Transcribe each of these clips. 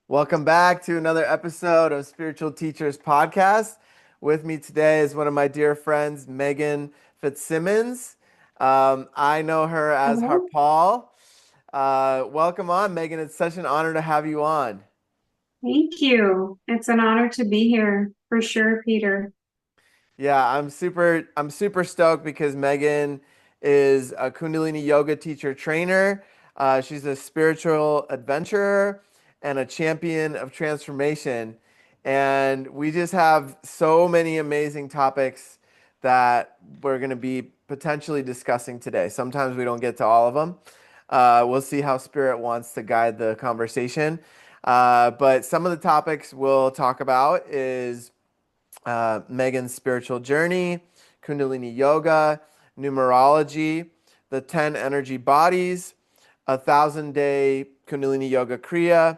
Welcome back to another episode of Spiritual Teachers Podcast. With me today is one of my dear friends, Meaghan Fitzsimmons. I know her as Hello. Harpal. Welcome on, Meaghan. It's such an honor to have you on. Thank you. It's an honor to be here for sure, Peter. Yeah, I'm super stoked because Meaghan is a Kundalini Yoga teacher trainer. She's a spiritual adventurer and a champion of transformation. And we just have so many amazing topics that we're going to be potentially discussing today. Sometimes we don't get to all of them. We'll see how Spirit wants to guide the conversation. But some of the topics we'll talk about is Meaghan's spiritual journey, Kundalini Yoga, numerology, the 10 energy bodies, 1,000 day Kundalini Yoga Kriya,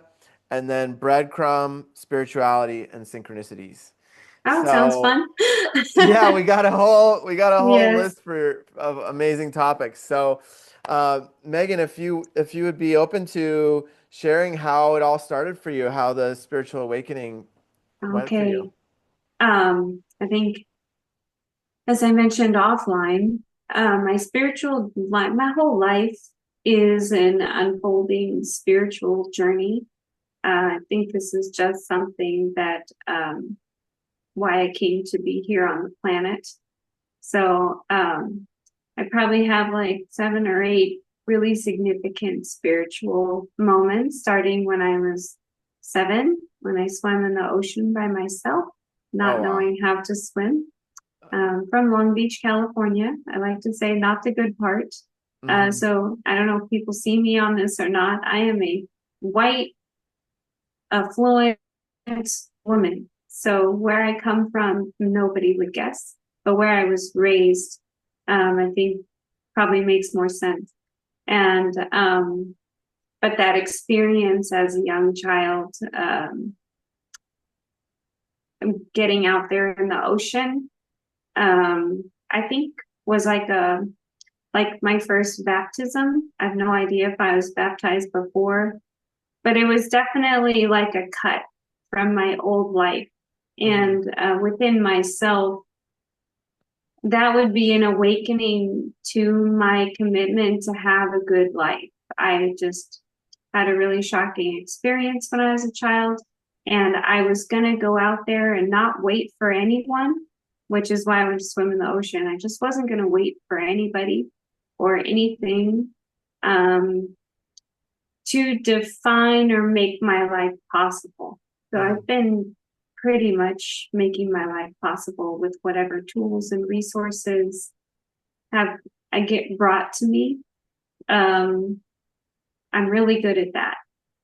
and then breadcrumb, spirituality, and synchronicities. Oh, sounds So fun. yeah, we got a whole Yes. list of amazing topics. So Meaghan, if you would be open to sharing how it all started for you, how the spiritual awakening went for you. Okay. I think as I mentioned offline, my spiritual life, my whole life is an unfolding spiritual journey. I think this is just something that why I came to be here on the planet. So I probably have like 7 or 8 really significant spiritual moments, starting when I was 7, when I swam in the ocean by myself, Oh not wow. knowing how to swim. From Long Beach, California. I like to say not the good part. Hmm. So I don't know if people see me on this or not. I am a white, affluent woman. So where I come from, nobody would guess. But where I was raised, I think probably makes more sense. And but that experience as a young child, getting out there in the ocean, I think was like my first baptism. I have no idea if I was baptized before, but it was definitely like a cut from my old life. Hmm. And within myself, that would be an awakening to my commitment to have a good life. I just had a really shocking experience when I was a child, and I was going to go out there and not wait for anyone, which is why I went to swim in the ocean. I just wasn't going to wait for anybody or anything um, to define or make my life possible. So I've Hmm. been pretty much making my life possible with whatever tools and resources have I get brought to me. Um, I'm really good at that.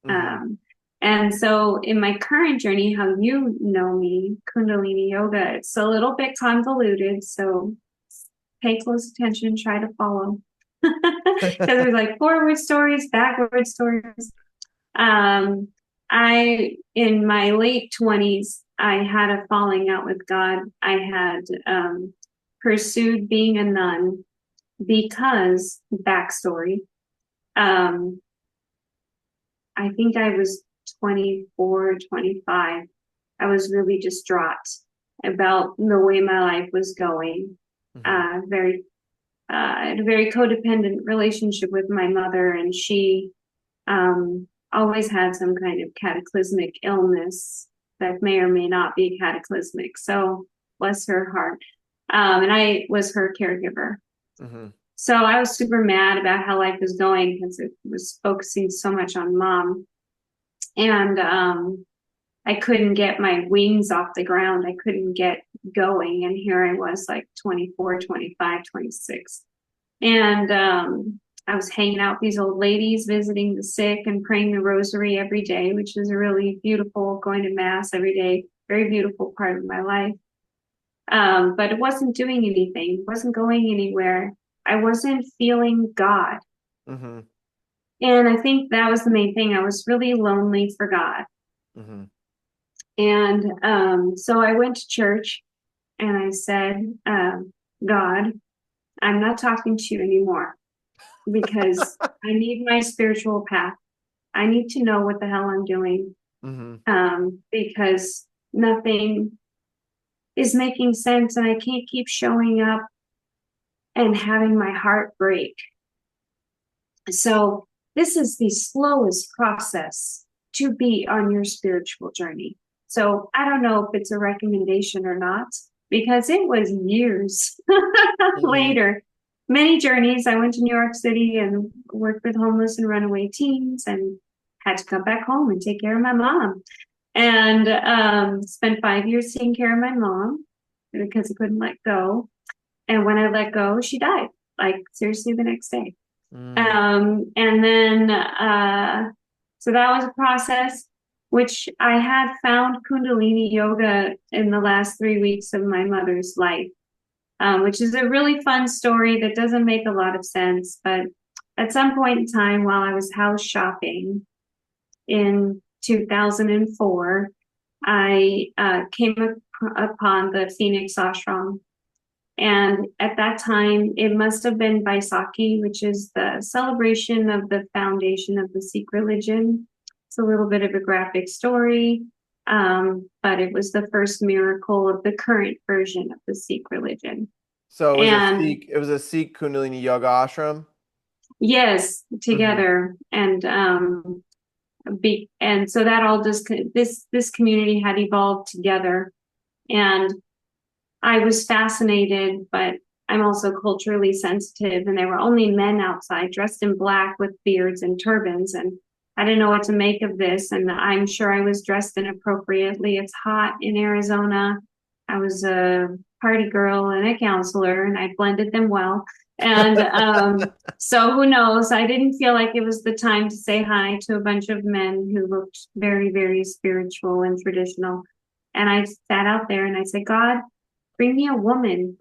Hmm. Um, and so in my current journey, how you know me, Kundalini Yoga, it's a little bit convoluted. So pay close attention, try to follow. Because there's like forward stories, backward stories. Um, in my late 20s, I had a falling out with God. I had pursued being a nun because, backstory, um, I think I was 24, 25. I was really distraught about the way my life was going. Hmm. Very, I had a very codependent relationship with my mother, and she always had some kind of cataclysmic illness that may or may not be cataclysmic. So bless her heart. And I was her caregiver. Hmm. So I was super mad about how life was going because it was focusing so much on mom. And I couldn't get my wings off the ground. I couldn't get going. And here I was like 24, 25, 26. And I was hanging out with these old ladies, visiting the sick and praying the rosary every day, which is a really beautiful, going to mass every day, very beautiful part of my life. But it wasn't doing anything, wasn't going anywhere. I wasn't feeling God. Hmm. And I think that was the main thing. I was really lonely for God. Hmm. And so I went to church and I said, God, I'm not talking to you anymore because I need my spiritual path. I need to know what the hell I'm doing. Mm-hmm. Because nothing is making sense and I can't keep showing up and having my heart break. So this is the slowest process to be on your spiritual journey. So I don't know if it's a recommendation or not, because it was years Mm-hmm. later. Many journeys. I went to New York City and worked with homeless and runaway teens and had to come back home and take care of my mom. And spent 5 years taking care of my mom because I couldn't let go. And when I let go, she died, like seriously the next day. Mm. And then, so that was a process, which I had found Kundalini Yoga in the last 3 weeks of my mother's life, which is a really fun story that doesn't make a lot of sense. But at some point in time, while I was house shopping in 2004, I came upon the Phoenix Ashram. And at that time, it must have been Vaisakhi, which is the celebration of the foundation of the Sikh religion. It's a little bit of a graphic story, but it was the first miracle of the current version of the Sikh religion. So And It was a Sikh Kundalini Yoga ashram. yes, Mm-hmm. together and so that all just this community had evolved together, and I was fascinated, but I'm also culturally sensitive. And there were only men outside dressed in black with beards and turbans. And I didn't know what to make of this. And I'm sure I was dressed inappropriately. It's hot in Arizona. I was a party girl and a counselor, and I blended them well. And so who knows? I didn't feel like it was the time to say hi to a bunch of men who looked very, very spiritual and traditional. And I sat out there and I said, God, bring me a woman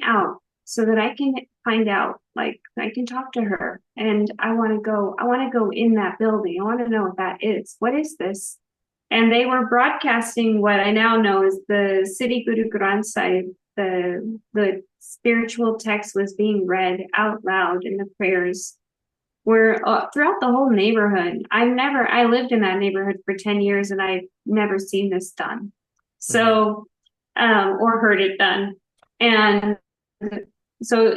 out so that I can find out, like I can talk to her. And I want to go in that building. I want to know what that is. What is this? And they were broadcasting what I now know is the Sri Guru Granth Sahib. The spiritual text was being read out loud in the prayers were throughout the whole neighborhood. I lived in that neighborhood for 10 years and I've never seen this done. Mm-hmm. So, or heard it done. And so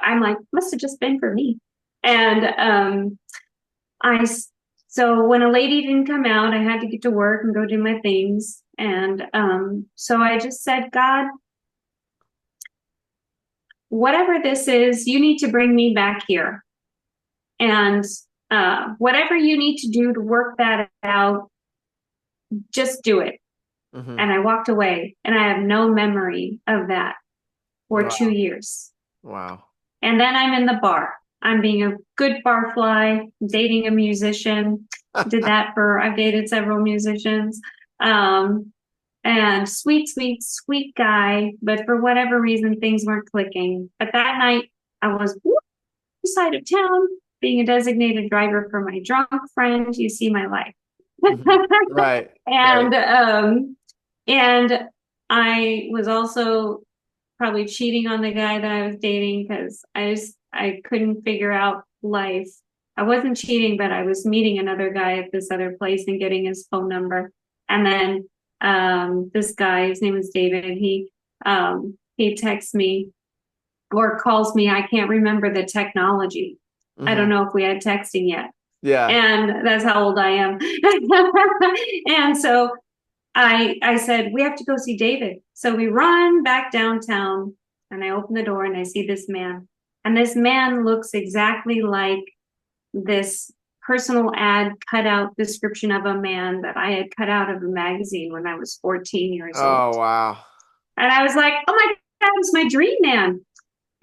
I'm like, must have just been for me. And, I, so when a lady didn't come out, I had to get to work and go do my things. And, so I just said, God, whatever this is, you need to bring me back here. And whatever you need to do to work that out, just do it. Mm-hmm. And I walked away, and I have no memory of that for Wow. 2 years. Wow. And then I'm in the bar. I'm being a good barfly, dating a musician. I've dated several musicians. Um, and sweet, sweet, sweet guy. But for whatever reason, things weren't clicking. But that night, I was side of town, being a designated driver for my drunk friend. You see my life. Mm-hmm. Right. Right. and and I was also probably cheating on the guy that I was dating because I couldn't figure out life. I wasn't cheating, but I was meeting another guy at this other place and getting his phone number. And then this guy, his name was David, he texts me or calls me. I can't remember the technology. I Mm-hmm. don't know if we had texting yet. Yeah. And that's how old I am. And so I said, we have to go see David. So we run back downtown and I open the door and I see this man. And this man looks exactly like this personal ad cutout description of a man that I had cut out of a magazine when I was 14 years old. Oh, wow. And I was like, oh my God, it's my dream man.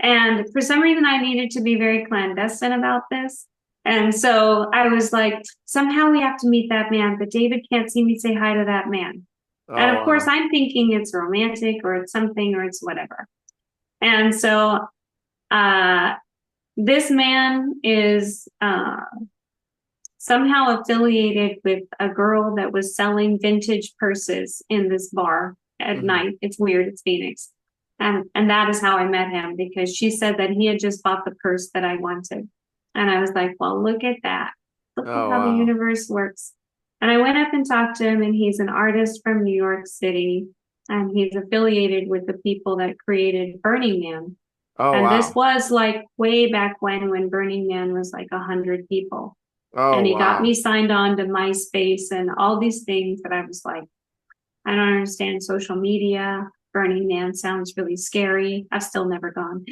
And for some reason, I needed to be very clandestine about this. And so I was like, somehow we have to meet that man, but David can't see me say hi to that man. And Oh, of course, wow. I'm thinking it's romantic or it's something or it's whatever. And so uh, this man is somehow affiliated with a girl that was selling vintage purses in this bar at Mm-hmm. night. It's weird. It's Phoenix. And that is how I met him because she said that he had just bought the purse that I wanted. And I was like, well, look at that. Look at Oh, how the wow. universe works. And I went up and talked to him, and he's an artist from New York City, and he's affiliated with the people that created Burning Man. Oh, And this wow. was like way back when Burning Man was like 100 people. Oh, And he got wow. me signed on to MySpace and all these things that I was like, I don't understand social media. Burning Man sounds really scary. I've still never gone.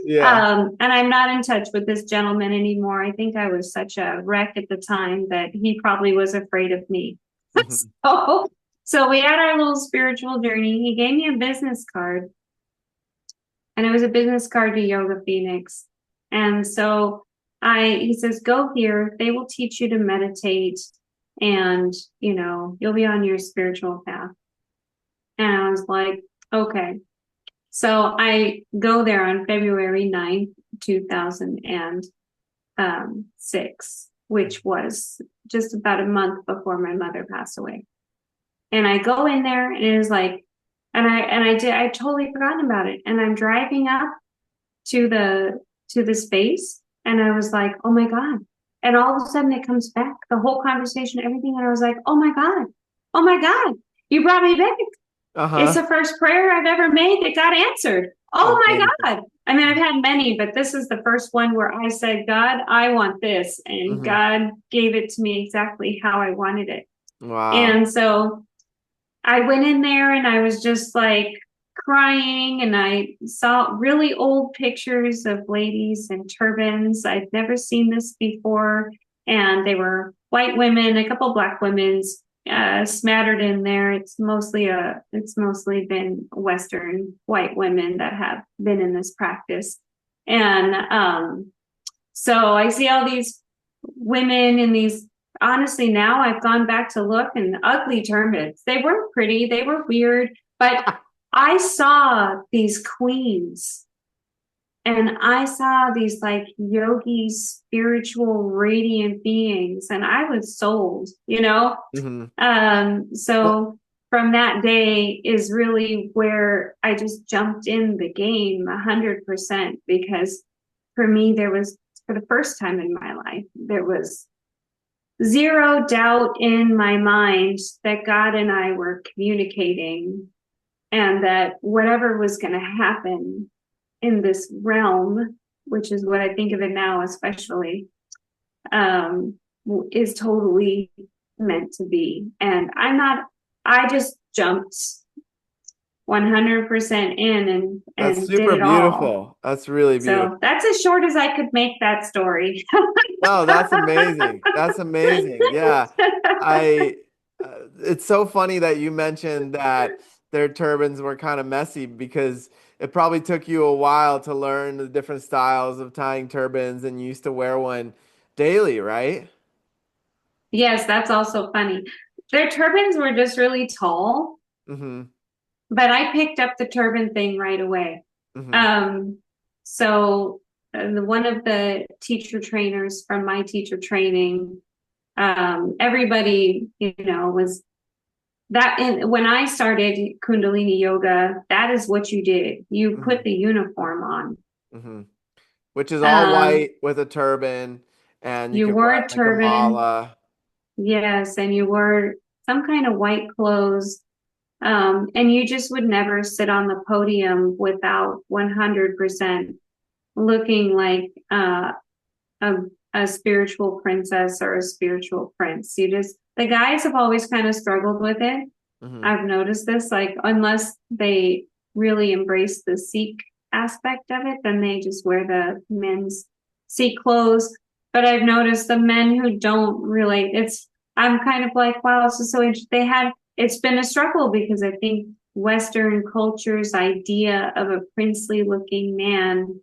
Yeah. And I'm not in touch with this gentleman anymore. I think I was such a wreck at the time that he probably was afraid of me. Hmm. so, so we had our little spiritual journey. He gave me a business card, and it was a business card to Yoga Phoenix. And so he says, go here. They will teach you to meditate, and, you'll be on your spiritual path. And I was like, okay. So I go there on February 9th, 2006, which was just about a month before my mother passed away. And I go in there, and it was like, I totally forgotten about it. And I'm driving up to the space, and I was like, oh my God. And all of a sudden it comes back, the whole conversation, everything. And I was like, oh my God, oh my God, you brought me back. It's Uh-huh. the first prayer I've ever made that got answered. Oh my Amazing. God. I mean, I've had many, but this is the first one where I said, God, I want this. And Hmm. God gave it to me exactly how I wanted it. Wow. And so I went in there, and I was just like crying, and I saw really old pictures of ladies in turbans. I'd never seen this before. And they were white women, a couple black women's smattered in there. It's mostly been Western white women that have been in this practice. And so I see all these women in these, honestly, now I've gone back to look, and ugly turbans. They weren't pretty, they were weird, but I saw these queens, and I saw these like yogi, spiritual, radiant beings, and I was sold. Hmm. Well, So from that day is really where I just jumped in the game 100%, because for me, for the first time in my life, there was zero doubt in my mind that God and I were communicating, and that whatever was going to happen in this realm, which is what I think of it now, especially, um, is totally meant to be. And I just jumped 100% in that's and did super it all. beautiful. That's really So beautiful. that's as short as I could make that story. No, that's amazing. That's amazing. Yeah. I it's so funny that you mentioned that their turbans were kind of messy because it probably took you a while to learn the different styles of tying turbans and you used to wear one daily, right? Yes, that's also funny. Their turbans were just really tall, Mm-hmm. but I picked up the turban thing right away. Mm-hmm. Um, so one of the teacher trainers from my teacher training, everybody, was that when I started Kundalini Yoga, that is what you did. You Mm-hmm. put the uniform on. Mm-hmm. Which is all Um, white with a turban and you you can wore wear a like a turban, mala. yes, and you wore some kind of white clothes. And you just would never sit on the podium without 100% looking like a, a spiritual princess or a spiritual prince. The guys have always kind of struggled with it. Mm-hmm. I've noticed this, like, unless they really embrace the Sikh aspect of it, then they just wear the men's Sikh clothes. But I've noticed the men who don't really, I'm kind of like, wow, this is so interesting. It's been a struggle, because I think Western culture's idea of a princely looking man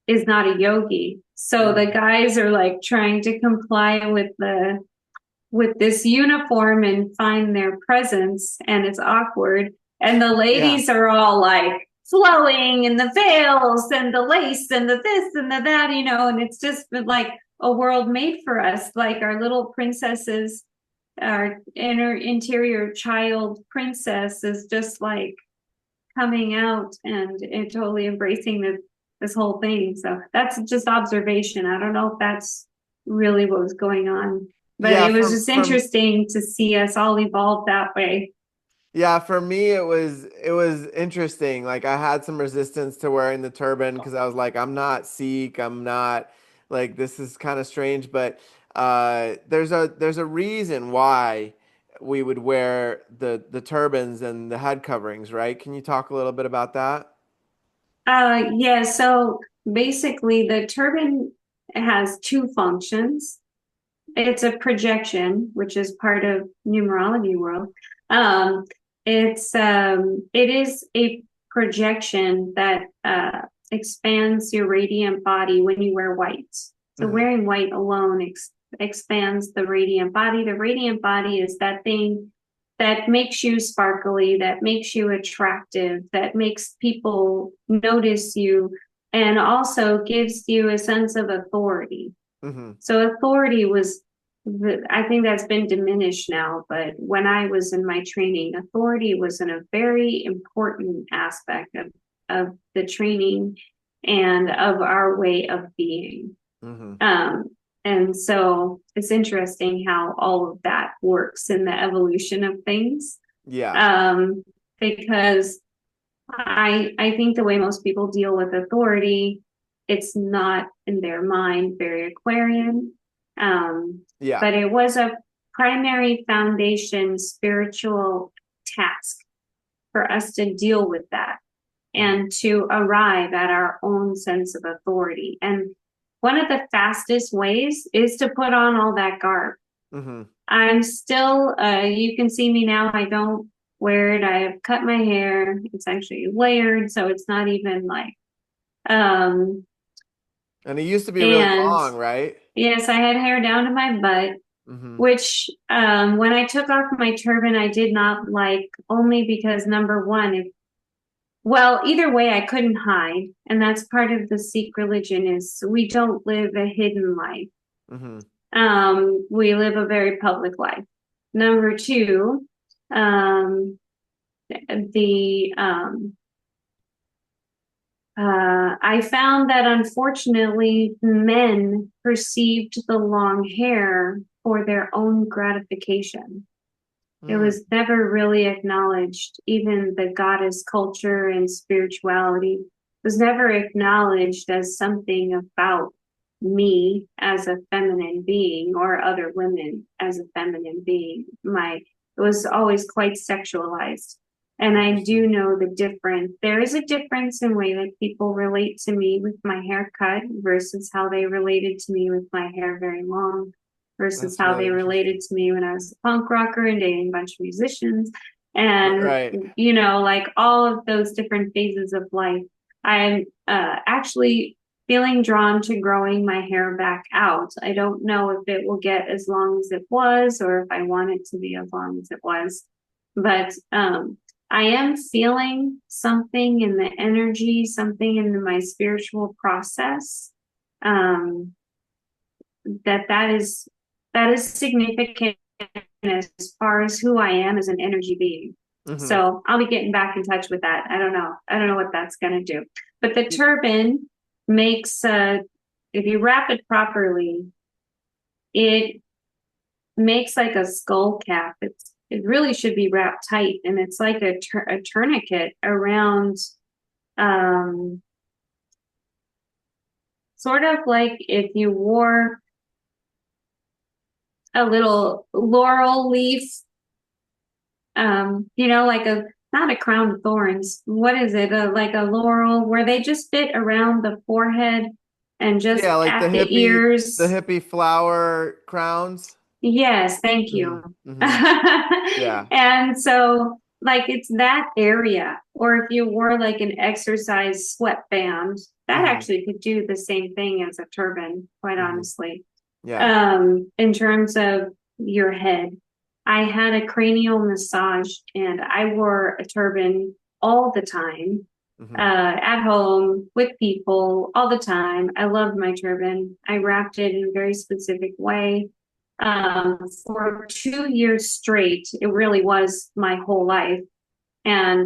is not a yogi. So the Mm-hmm. guys are like trying to comply with this uniform and find their presence, and it's awkward. And the Yeah. ladies are all like flowing, and the veils and the lace and the this and the that, and it's just been like a world made for us, like our little princesses, our interior child princess is just like coming out and totally embracing this whole thing. So that's just observation. I don't know if that's really what was going on. But Yeah, it was just interesting to see us all evolve that way. yeah, for me it was interesting. Like I had some resistance to wearing the turban because I was like, I'm not Sikh, I'm not like this is kind of strange, but there's a reason why we would wear the turbans and the head coverings, right? Can you talk a little bit about that? Yeah, so basically the turban has two functions. It's a projection, which is part of numerology world. Um, it is a projection that expands your radiant body when you wear white. So Hmm. wearing white alone expands the radiant body. The radiant body is that thing that makes you sparkly, that makes you attractive, that makes people notice you, and also gives you a sense of authority. Hmm. So authority was, I think that's been diminished now, but when I was in my training, authority was a very important aspect of the training and of our way of being. Hmm. Um, and so it's interesting how all of that works in the evolution of things. Yeah. Um, because I think the way most people deal with authority, it's not in their mind very Aquarian. Um, Yeah. but it was a primary foundation spiritual task for us to deal with that Hmm. and to arrive at our own sense of authority. And one of the fastest ways is to put on all that garb. Hmm. I'm still, you can see me now. I don't wear it. I have cut my hair. It's actually layered, so it's not even like, um, And it used to be really and long, right? yes, I had hair down to my butt, Hmm. which, when I took off my turban, I did not like only because number one, well, either way, I couldn't hide. And that's part of the Sikh religion is we don't live a hidden life. Hmm. We live a very public life. Number two, um, the I found that unfortunately men perceived the long hair for their own gratification. It Mm. was never really acknowledged. Even the goddess culture and spirituality was never acknowledged as something about me as a feminine being or other women as a feminine being. It was always quite sexualized. And I do Interesting. know the difference. There is a difference in way that people relate to me with my haircut versus how they related to me with my hair very long versus That's how really they related interesting. to me when I was a punk rocker and dating a bunch of musicians. And, Right. like all of those different phases of life. I'm actually feeling drawn to growing my hair back out. I don't know if it will get as long as it was or if I want it to be as long as it was. But I am feeling something in the energy, something in my spiritual process. Um, that is significant as far as who I am as an energy being. Hmm. So I'll be getting back in touch with that. I don't know. I don't know what that's going to do. But the turban makes, if you wrap it properly, it makes like a skull cap. It really should be wrapped tight, and it's like a tourniquet around, um, sort of like if you wore a little laurel leaf, like a not a crown of thorns. What is it? Like a laurel where they just fit around the forehead and just Yeah, like at the the ears. hippie flower crowns. Yes, thank Hmm. you. Hmm. Yeah. And so, like, it's that area. Or if you wore like an exercise sweatband, that Hmm. actually could do the same thing as a turban, quite Hmm. honestly. Yeah. In terms of your head. I had a cranial massage and I wore a turban all the time, Hmm. at home with people all the time. I loved my turban. I wrapped it in a very specific way. For 2 years straight, it really was my whole life. And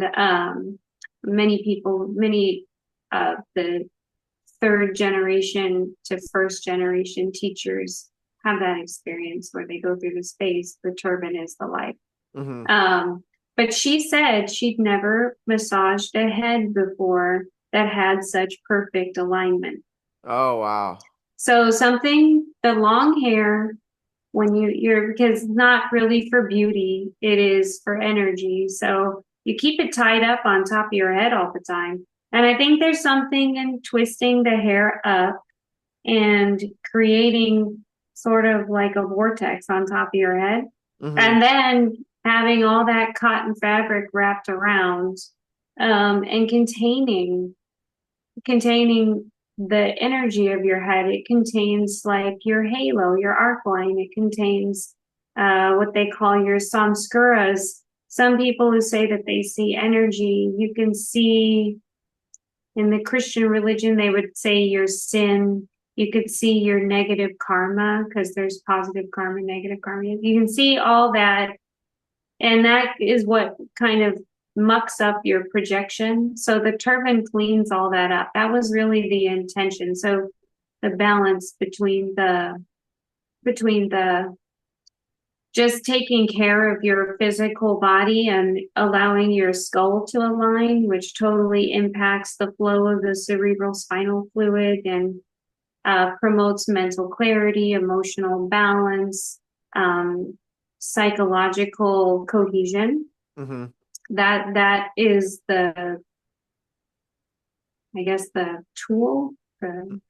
many of the third generation to first generation teachers have that experience where they go through the space. The turban is the life. Mm-hmm. But she said she'd never massaged a head before that had such perfect alignment. Oh, wow. So something, the long hair, when you're, because it's not really for beauty, it is for energy. So you keep it tied up on top of your head all the time. And I think there's something in twisting the hair up and creating sort of like a vortex on top of your head. Mm-hmm. And then having all that cotton fabric wrapped around, and containing the energy of your head. It contains like your halo, your arc line. It contains what they call your samskaras. Some people who say that they see energy, you can see in the Christian religion, they would say your sin. You could see your negative karma because there's positive karma, negative karma. You can see all that. And that is what kind of mucks up your projection. So the turban cleans all that up. That was really the intention. So the balance between the just taking care of your physical body and allowing your skull to align, which totally impacts the flow of the cerebral spinal fluid and promotes mental clarity, emotional balance, psychological cohesion. Mm-hmm. That is the, I guess, the tool. The,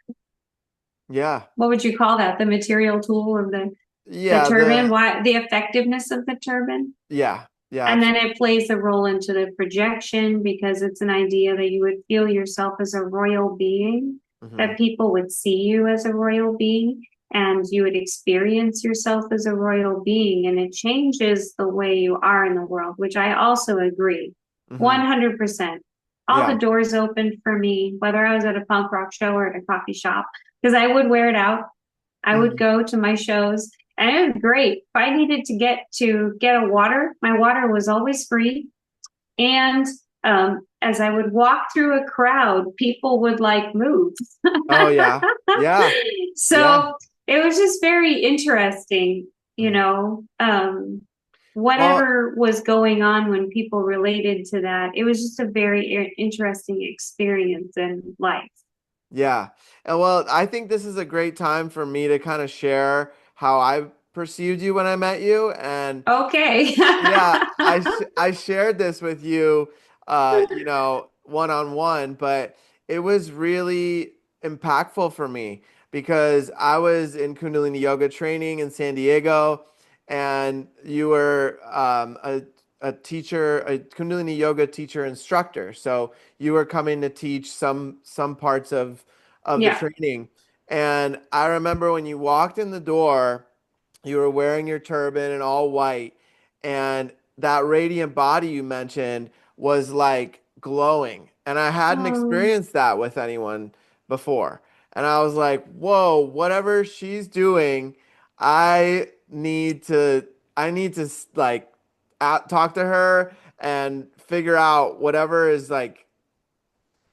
Yeah. what would you call that? The material tool of the Yeah, turban. Why the effectiveness of the turban? yeah, And then absolutely. it plays a role into the projection because it's an idea that you would feel yourself as a royal being, Mm-hmm. that people would see you as a royal being, and you would experience yourself as a royal being. And it changes the way you are in the world, which I also agree. Mm-hmm. 100%. All the Yeah. doors opened for me, whether I was at a punk rock show or at a coffee shop, because I would wear it out. I would Mm-hmm. go to my shows and it was great. If I needed to get a water, my water was always free. And as I would walk through a crowd, people would like move. Oh, yeah. Yeah. Yeah. So it was just very interesting, you Mm-hmm. know, Well, whatever was going on when people related to that. It was just a very interesting experience in life. yeah. And well, I think this is a great time for me to kind of share how I perceived you when I met you. And Okay. yeah, I shared this with you, you know, one on one, but it was really impactful for me because I was in Kundalini Yoga training in San Diego, and you were a teacher, a Kundalini Yoga teacher instructor. So you were coming to teach some parts of the Yeah. training, and I remember when you walked in the door, you were wearing your turban and all white, and that radiant body you mentioned was like glowing. And I hadn't Um, experienced that with anyone before. And I was like, whoa, whatever she's doing, I need to I need to like talk to her and figure out whatever is like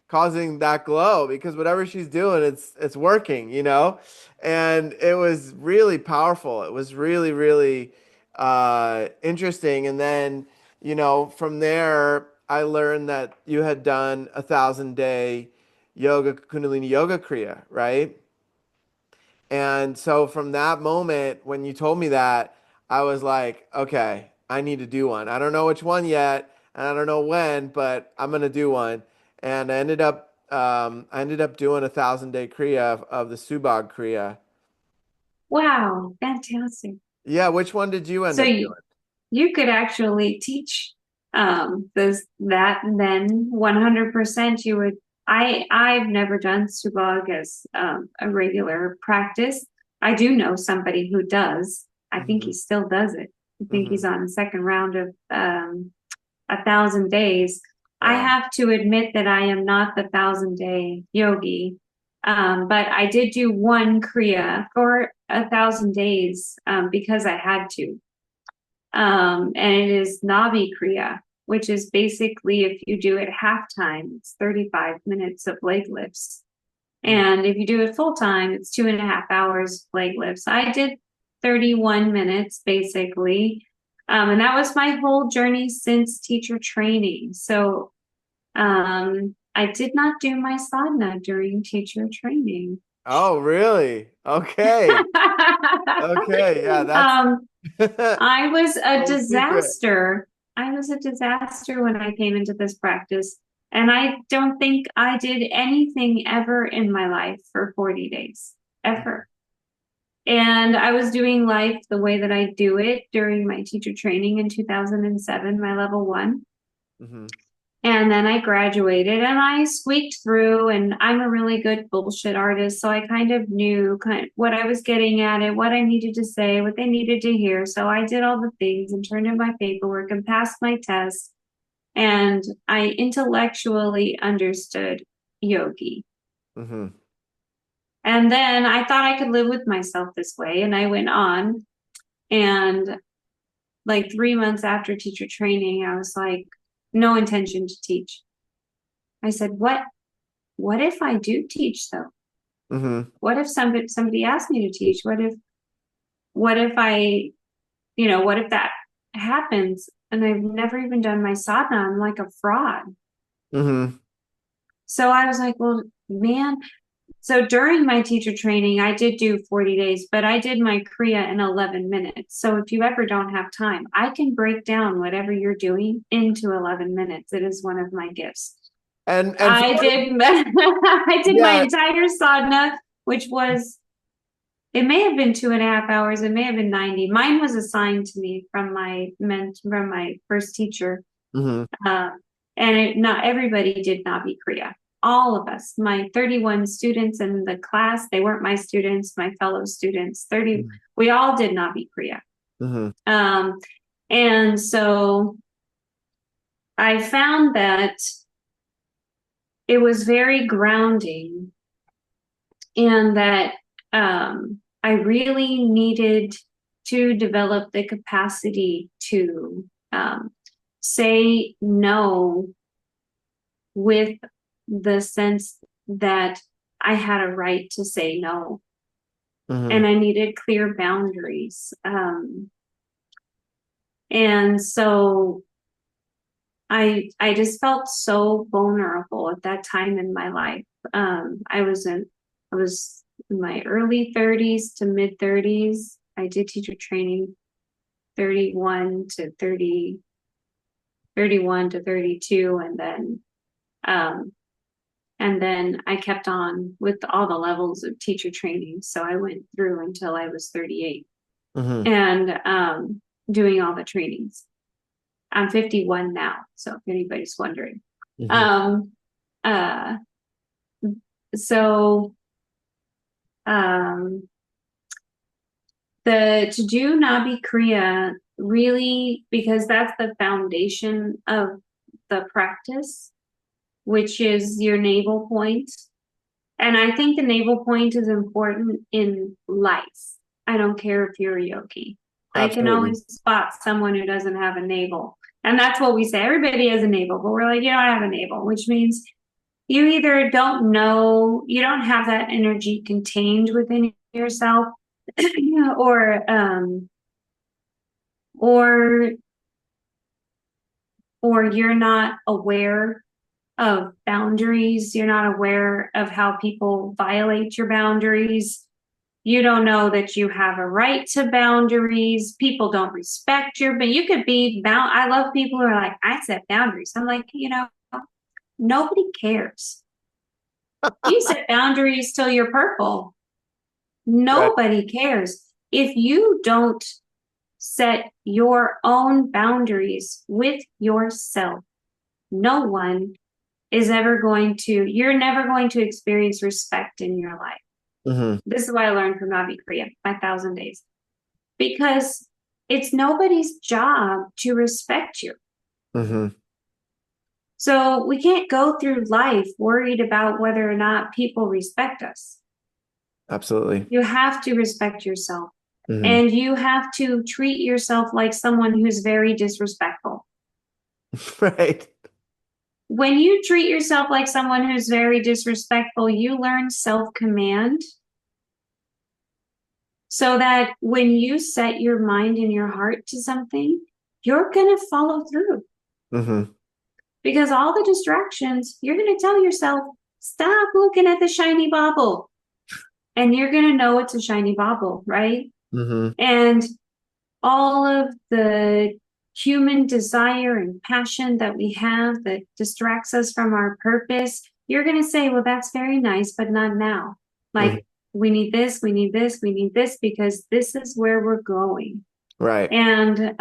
causing that glow, because whatever she's doing, it's working, you know? And it was really powerful. It was really, really interesting. And then, you know, from there, I learned that you had done 1,000 day yoga, Kundalini Yoga Kriya, right? And so from that moment, when you told me that, I was like, okay, I need to do one. I don't know which one yet, and I don't know when, but I'm gonna do one. And I ended up doing 1,000 day Kriya of the Subag Kriya. wow, fantastic. Yeah, which one did you end So up doing? you could actually teach this that then 100% you would. I've never done subag as a regular practice. I do know somebody who does. I think Hmm. he still does it. I think Hmm. he's on the second round of 1,000 days. I Wow. have to admit that I am not the 1,000 day yogi, but I did do one kriya for 1,000 days because I had to. And it is Navi Kriya, which is basically if you do it half time, it's 35 minutes of leg lifts. Mm. And if you do it full time, it's 2.5 hours leg lifts. I did 31 minutes basically. And that was my whole journey since teacher training. So I did not do my sadhana during teacher training. Oh, really? Okay. Okay. Yeah, that's um, I was a little secret. disaster. I was a disaster when I came into this practice. And I don't think I did anything ever in my life for 40 days, ever. And I was doing life the way that I do it during my teacher training in 2007, my level one. Hmm. And then I graduated and I squeaked through, and I'm a really good bullshit artist. So I kind of knew what I was getting at and what I needed to say, what they needed to hear. So I did all the things and turned in my paperwork and passed my test. And I intellectually understood yogi. Hmm. And then I thought I could live with myself this way. And I went on, and like 3 months after teacher training, I was like, no intention to teach. I said, what if I do teach though? Hmm. What if somebody asked me to teach? What if I, what if that happens and I've never even done my sadhana? I'm like a fraud. Hmm. So I was like, well, man. So during my teacher training, I did do 40 days, but I did my kriya in 11 minutes. So if you ever don't have time, I can break down whatever you're doing into 11 minutes. It is one of my gifts. And I did I did my yeah. entire sadhana, which was, it may have been 2.5 hours, it may have been 90. Mine was assigned to me from from my first teacher. Hmm. Uh, not everybody did Navi Kriya. All of us, my 31 students in the class, they weren't my students, my fellow students, 30, we all did Navi Kriya. Hmm. Um, and so I found that it was very grounding, and that I really needed to develop the capacity to say no with the sense that I had a right to say no, Hmm. and I needed clear boundaries. And so I just felt so vulnerable at that time in my life. I was in my early 30s to mid 30s. I did teacher training 31 to 30, 31 to 32, um, and then I kept on with all the levels of teacher training. So I went through until I was 38, Hmm. and doing all the trainings. I'm 51 now, so if anybody's wondering. Hmm. Um, uh, so um, the to do Nabi Kriya really, because that's the foundation of the practice, which is your navel point. And I think the navel point is important in life. I don't care if you're a yogi. I can Absolutely. always spot someone who doesn't have a navel. And that's what we say. Everybody has a navel, but we're like, you don't have a navel, which means you either don't know, you don't have that energy contained within yourself, or or or you're not aware of boundaries, you're not aware of how people violate your boundaries. You don't know that you have a right to boundaries. People don't respect but you could be bound. I love people who are like, I set boundaries. I'm like, nobody cares. You set boundaries till you're purple. Right. Nobody cares. If you don't set your own boundaries with yourself, no one is ever going to, you're never going to experience respect in your life. Hmm. This is what I learned from Navi Kriya, my 1,000 days, because it's nobody's job to respect you. Hmm. So we can't go through life worried about whether or not people respect us. Absolutely. You have to respect yourself, Hmm. and you have to treat yourself like someone who's very disrespectful. Right. When you treat yourself like someone who's very disrespectful, you learn self-command, so that when you set your mind and your heart to something, you're going to follow through. Mm-hmm. Because all the distractions, you're going to tell yourself, stop looking at the shiny bauble. And you're going to know it's a shiny bauble, right? Mm-hmm. And all of the human desire and passion that we have that distracts us from our purpose, you're going to say, well, that's very nice, but not now. Mm-hmm. Like, we need this, we need this, we need this, because this is where we're going. Right. And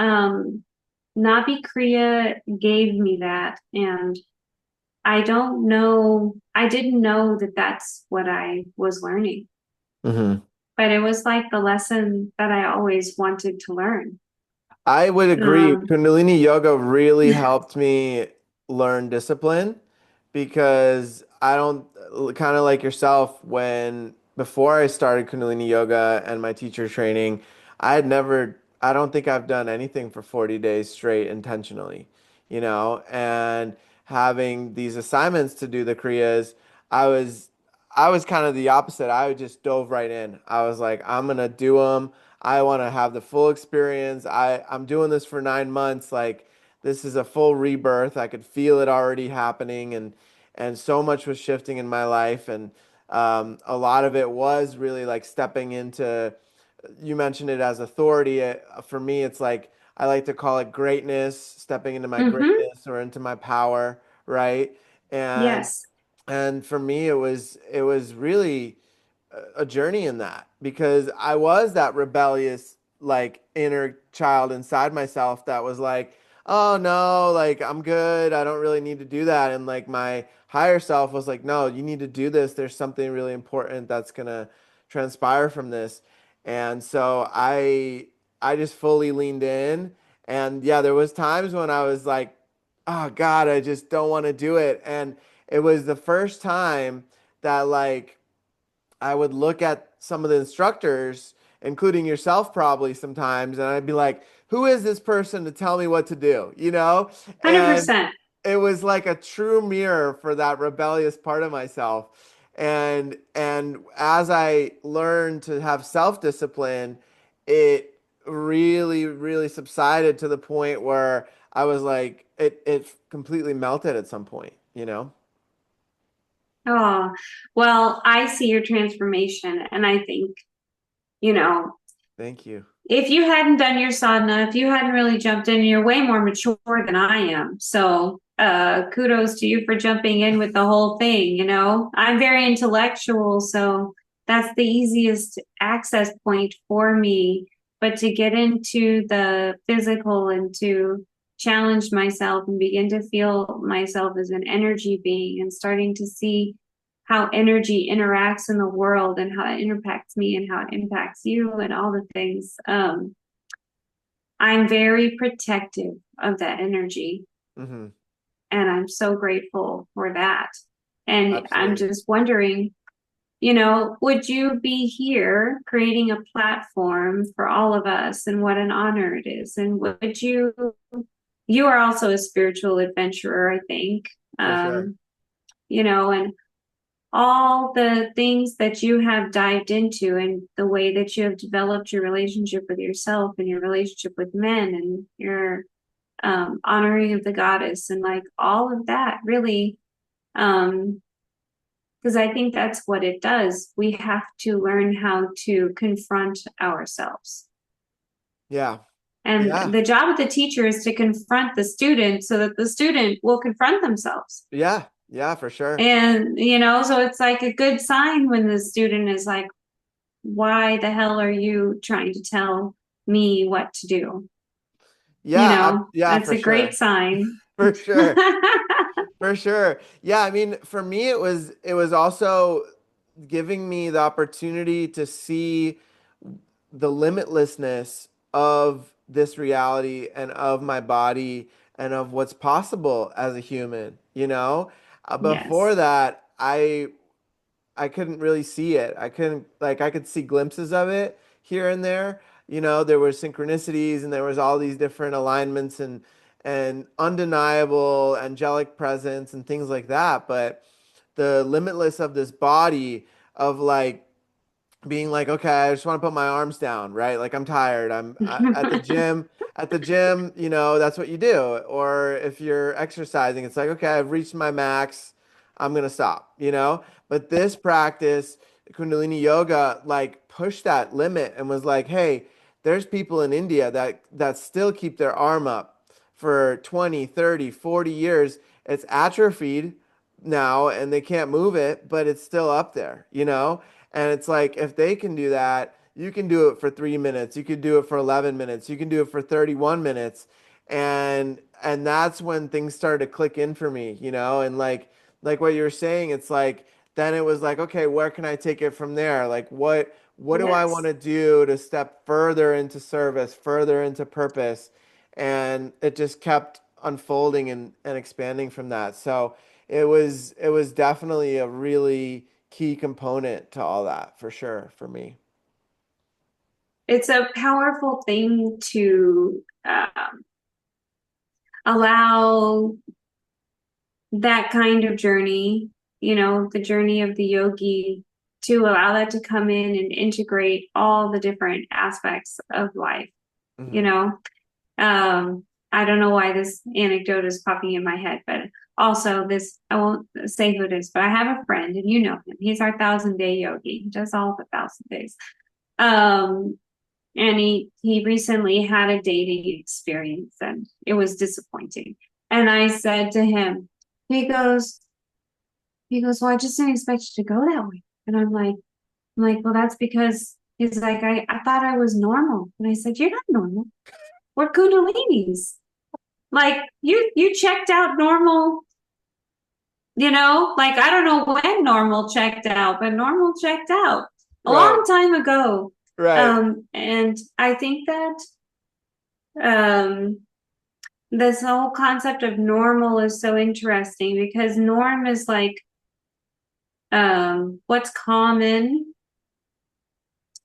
Nabi Kriya gave me that. And I don't know, I didn't know that that's what I was learning, Mm-hmm. but it was like the lesson that I always wanted to learn. I would agree. Um, Kundalini Yoga really helped me learn discipline because I don't, kind of like yourself, when before I started Kundalini Yoga and my teacher training, I don't think I've done anything for 40 days straight intentionally, and having these assignments to do the kriyas, I was, I was kind of the opposite. I just dove right in. I was like, I'm gonna do them. I want to have the full experience. I'm doing this for 9 months. Like, this is a full rebirth. I could feel it already happening, and so much was shifting in my life, and a lot of it was really like stepping into. You mentioned it as authority. For me, it's like I like to call it greatness, stepping into my mhm, greatness or into my power, right? And yes. and for me, it was really a journey in that because I was that rebellious like inner child inside myself that was like, oh no, like I'm good. I don't really need to do that. And like my higher self was like, no, you need to do this. There's something really important that's gonna transpire from this. And so I just fully leaned in. And yeah, there was times when I was like, oh God, I just don't want to do it. And it was the first time that like I would look at some of the instructors, including yourself probably sometimes, and I'd be like, who is this person to tell me what to do? And 100%. it was like a true mirror for that rebellious part of myself. And as I learned to have self-discipline, it really, really subsided to the point where I was like, it completely melted at some point. Oh, well, I see your transformation. And I think, you know, Thank you. if you hadn't done your sadhana, if you hadn't really jumped in, you're way more mature than I am. So, kudos to you for jumping in with the whole thing. I'm very intellectual, so that's the easiest access point for me. But to get into the physical and to challenge myself and begin to feel myself as an energy being and starting to see how energy interacts in the world and how it impacts me and how it impacts you and all the things. I'm very protective of that energy, Hmm. and I'm so grateful for that. And I'm Absolutely. just wondering, would you be here creating a platform for all of us? And what an honor it is. And would you are also a spiritual adventurer, I think. For sure. And all the things that you have dived into and the way that you have developed your relationship with yourself and your relationship with men and your honoring of the goddess and like all of that really because I think that's what it does. We have to learn how to confront ourselves. Yeah. And Yeah. the job of the teacher is to confront the student so that the student will confront themselves. Yeah. Yeah, for sure. And, so it's like a good sign when the student is like, why the hell are you trying to tell me what to do? Yeah, That's for a great sure. sign. For sure. For sure. Yeah, I mean, for me it was also giving me the opportunity to see the limitlessness of this reality and of my body and of what's possible as a human. Before Yes. that, I couldn't really see it. I couldn't like I could see glimpses of it here and there. There were synchronicities and there was all these different alignments and undeniable angelic presence and things like that. But the limitless of this body of like being like, okay, I just want to put my arms down, right? Like I'm tired. At the gym. At the gym, you know, that's what you do. Or if you're exercising, it's like, okay, I've reached my max. I'm gonna stop, you know? But this practice, Kundalini Yoga, like pushed that limit and was like, hey, there's people in India that still keep their arm up for 20, 30, 40 years. It's atrophied now and they can't move it, but it's still up there, you know? And it's like if they can do that, you can do it for 3 minutes. You could do it for 11 minutes. You can do it for 31 minutes. And that's when things started to click in for me, you know? And like what you were saying, it's like then it was like, okay, where can I take it from there? Like what do I want Yes. to do to step further into service, further into purpose? And it just kept unfolding and expanding from that. So it was definitely a really key component to all that for sure for me. It's a powerful thing to allow that kind of journey, the journey of the yogi, to allow that to come in and integrate all the different aspects of life, you Hmm. know. Um, I don't know why this anecdote is popping in my head, but also this, I won't say who it is, but I have a friend and you know him. He's our 1,000 day yogi. He does all the 1,000 days. Um, and he recently had a dating experience and it was disappointing. And I said to him, he goes, well, I just didn't expect you to go that way. And I'm like, well, that's because he's like, I thought I was normal. And I said, you're not normal. We're Kundalinis. Like you checked out normal, like I don't know when normal checked out, but normal checked out a Right. long time ago. Right. And I think that um this whole concept of normal is so interesting because norm is like what's common,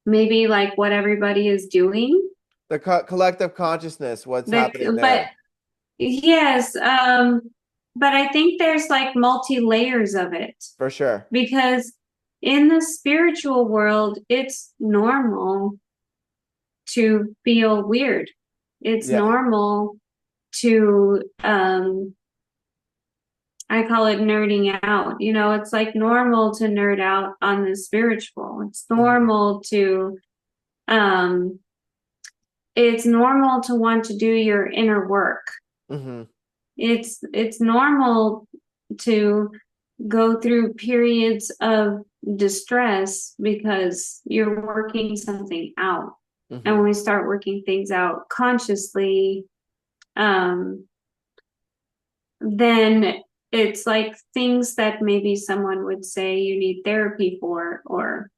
maybe like what everybody is doing. The collective consciousness, what's happening But there, yes, but I think there's like multi layers of it for sure. because in the spiritual world, it's normal to feel weird. It's Yeah. normal to, I call it nerding out. It's like normal to nerd out on the spiritual. Hmm. Um, it's normal to want to do your inner work. Hmm. It's normal to go through periods of distress because you're working something out. And Hmm. when we start working things out consciously, um, then it's like things that maybe someone would say you need therapy for, or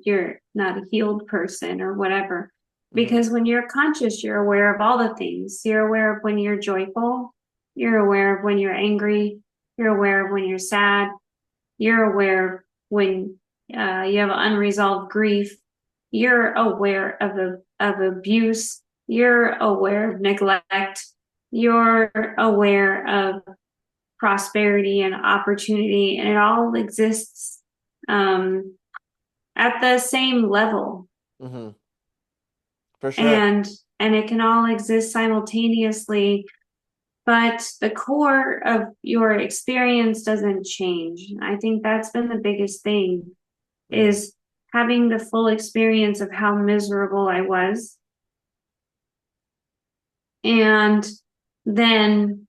you're not a healed person or whatever. Hmm. Because when you're conscious, you're aware of all the things. You're aware of when you're joyful, you're aware of when you're angry, you're aware of when you're sad, you're aware when you have unresolved grief. You're aware of abuse. You're aware of neglect. You're aware of prosperity and opportunity, and it all exists um, at the same level, Hmm. For sure. and it can all exist simultaneously. But the core of your experience doesn't change. I think that's been the biggest thing, Hmm. is having the full experience of how miserable I was. And then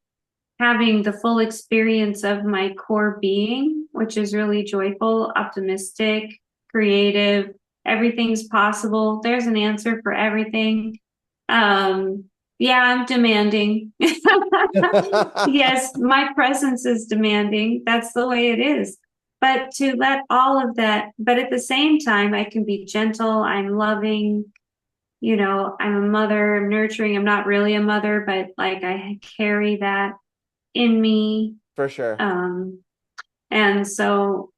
having the full experience of my core being, which is really joyful, optimistic, creative, everything's possible. There's an answer for everything. Um, yeah, I'm demanding. Yes, my presence is demanding. That's the way it is. But to let all of that, but at the same time, I can be gentle, I'm loving, I'm a mother, I'm nurturing. I'm not really a mother, but like I carry that in me. For sure. Um, and so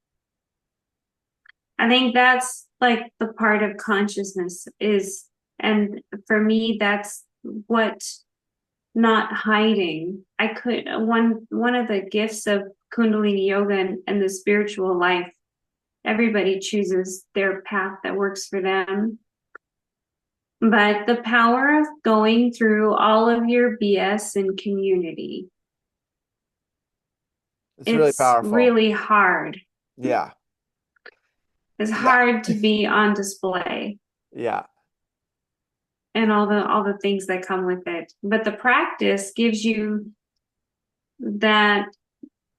I think that's like the part of consciousness is, and for me, that's what not hiding. I could one of the gifts of Kundalini Yoga and the spiritual life Everybody chooses their path that works for them. But the power of going through all of your BS in community, It's really it's powerful. really hard. Yeah. It's Yeah. hard to be on display Yeah. and all the things that come with it. But the practice gives you that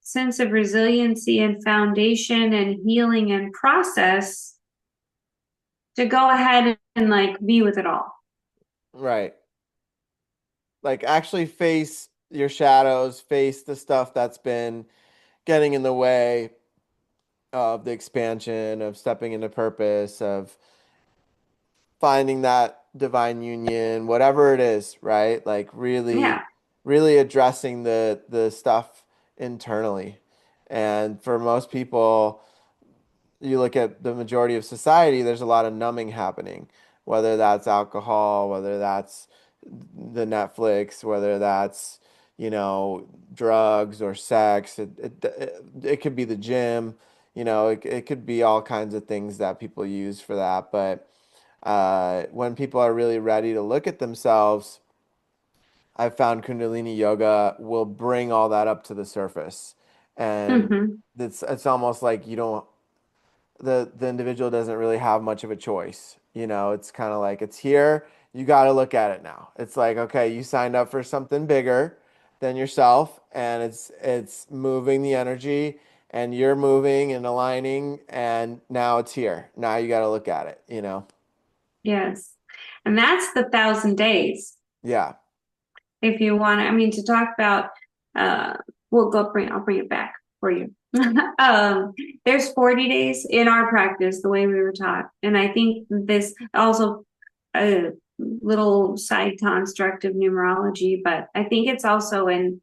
sense of resiliency and foundation and healing and process to go ahead and like be with it all. Right. Like actually face your shadows, face the stuff that's been getting in the way of the expansion, of stepping into purpose, of finding that divine union, whatever it is, right? Like really, Yeah. really addressing the stuff internally. And for most people, you look at the majority of society, there's a lot of numbing happening, whether that's alcohol, whether that's the Netflix, whether that's, drugs or sex. It could be the gym, it could be all kinds of things that people use for that. But when people are really ready to look at themselves, I've found Kundalini Yoga will bring all that up to the surface. And Mm-hmm. it's almost like you don't the individual doesn't really have much of a choice. It's kind of like it's here, you got to look at it now. It's like, okay, you signed up for something bigger than yourself, and it's moving the energy, and you're moving and aligning, and now it's here. Now you got to look at it. Yes. And that's the 1,000 days. Yeah. If you want, I mean, to talk about, uh, I'll bring it back for you. There's 40 days in our practice, the way we were taught. And I think this also a little side construct of numerology, but I think it's also in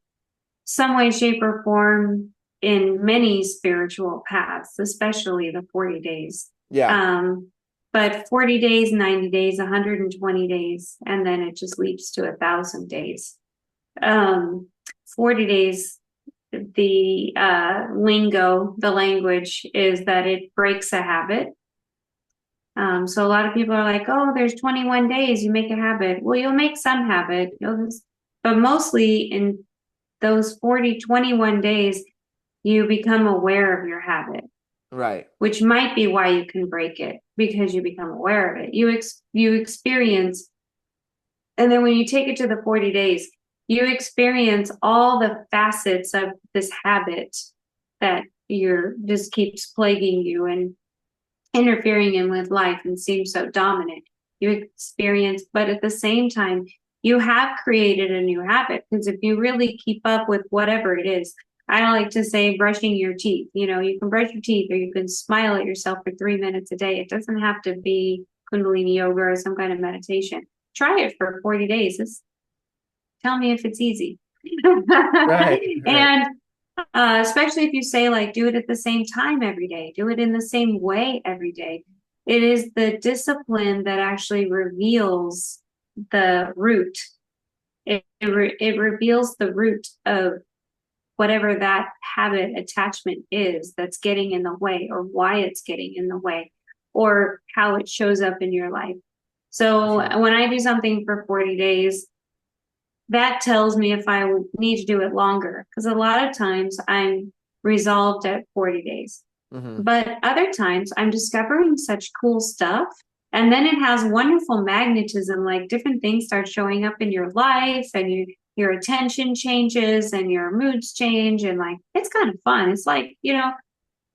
some way, shape, or form in many spiritual paths, especially the 40 days. Yeah. Um, but 40 days, 90 days, 120 days, and then it just leaps to 1,000 days. Um, 40 days, the lingo, the language is that it breaks a habit. So a lot of people are like, oh, there's 21 days, you make a habit. Well, you'll make some habit, but mostly in those 40, 21 days, you become aware of your habit, Right. which might be why you can break it because you become aware of it. You experience, and then when you take it to the 40 days, you experience all the facets of this habit that you're just keeps plaguing you and interfering in with life and seems so dominant. You experience, but at the same time, you have created a new habit because if you really keep up with whatever it is, I like to say brushing your teeth. You can brush your teeth or you can smile at yourself for 3 minutes a day. It doesn't have to be Kundalini yoga or some kind of meditation. Try it for 40 days. Tell me if it's easy. Right. Right. And especially if you say like do it at the same time every day, do it in the same way every day. It is the discipline that actually reveals the root. It reveals the root of whatever that habit attachment is that's getting in the way, or why it's getting in the way, or how it shows up in your life. For So sure. when I do something for 40 days, that tells me if I need to do it longer. Because a lot of times I'm resolved at 40 days. Hmm. But other times I'm discovering such cool stuff. And then it has wonderful magnetism, like different things start showing up in your life and your attention changes and your moods change. And like, it's kind of fun. It's like,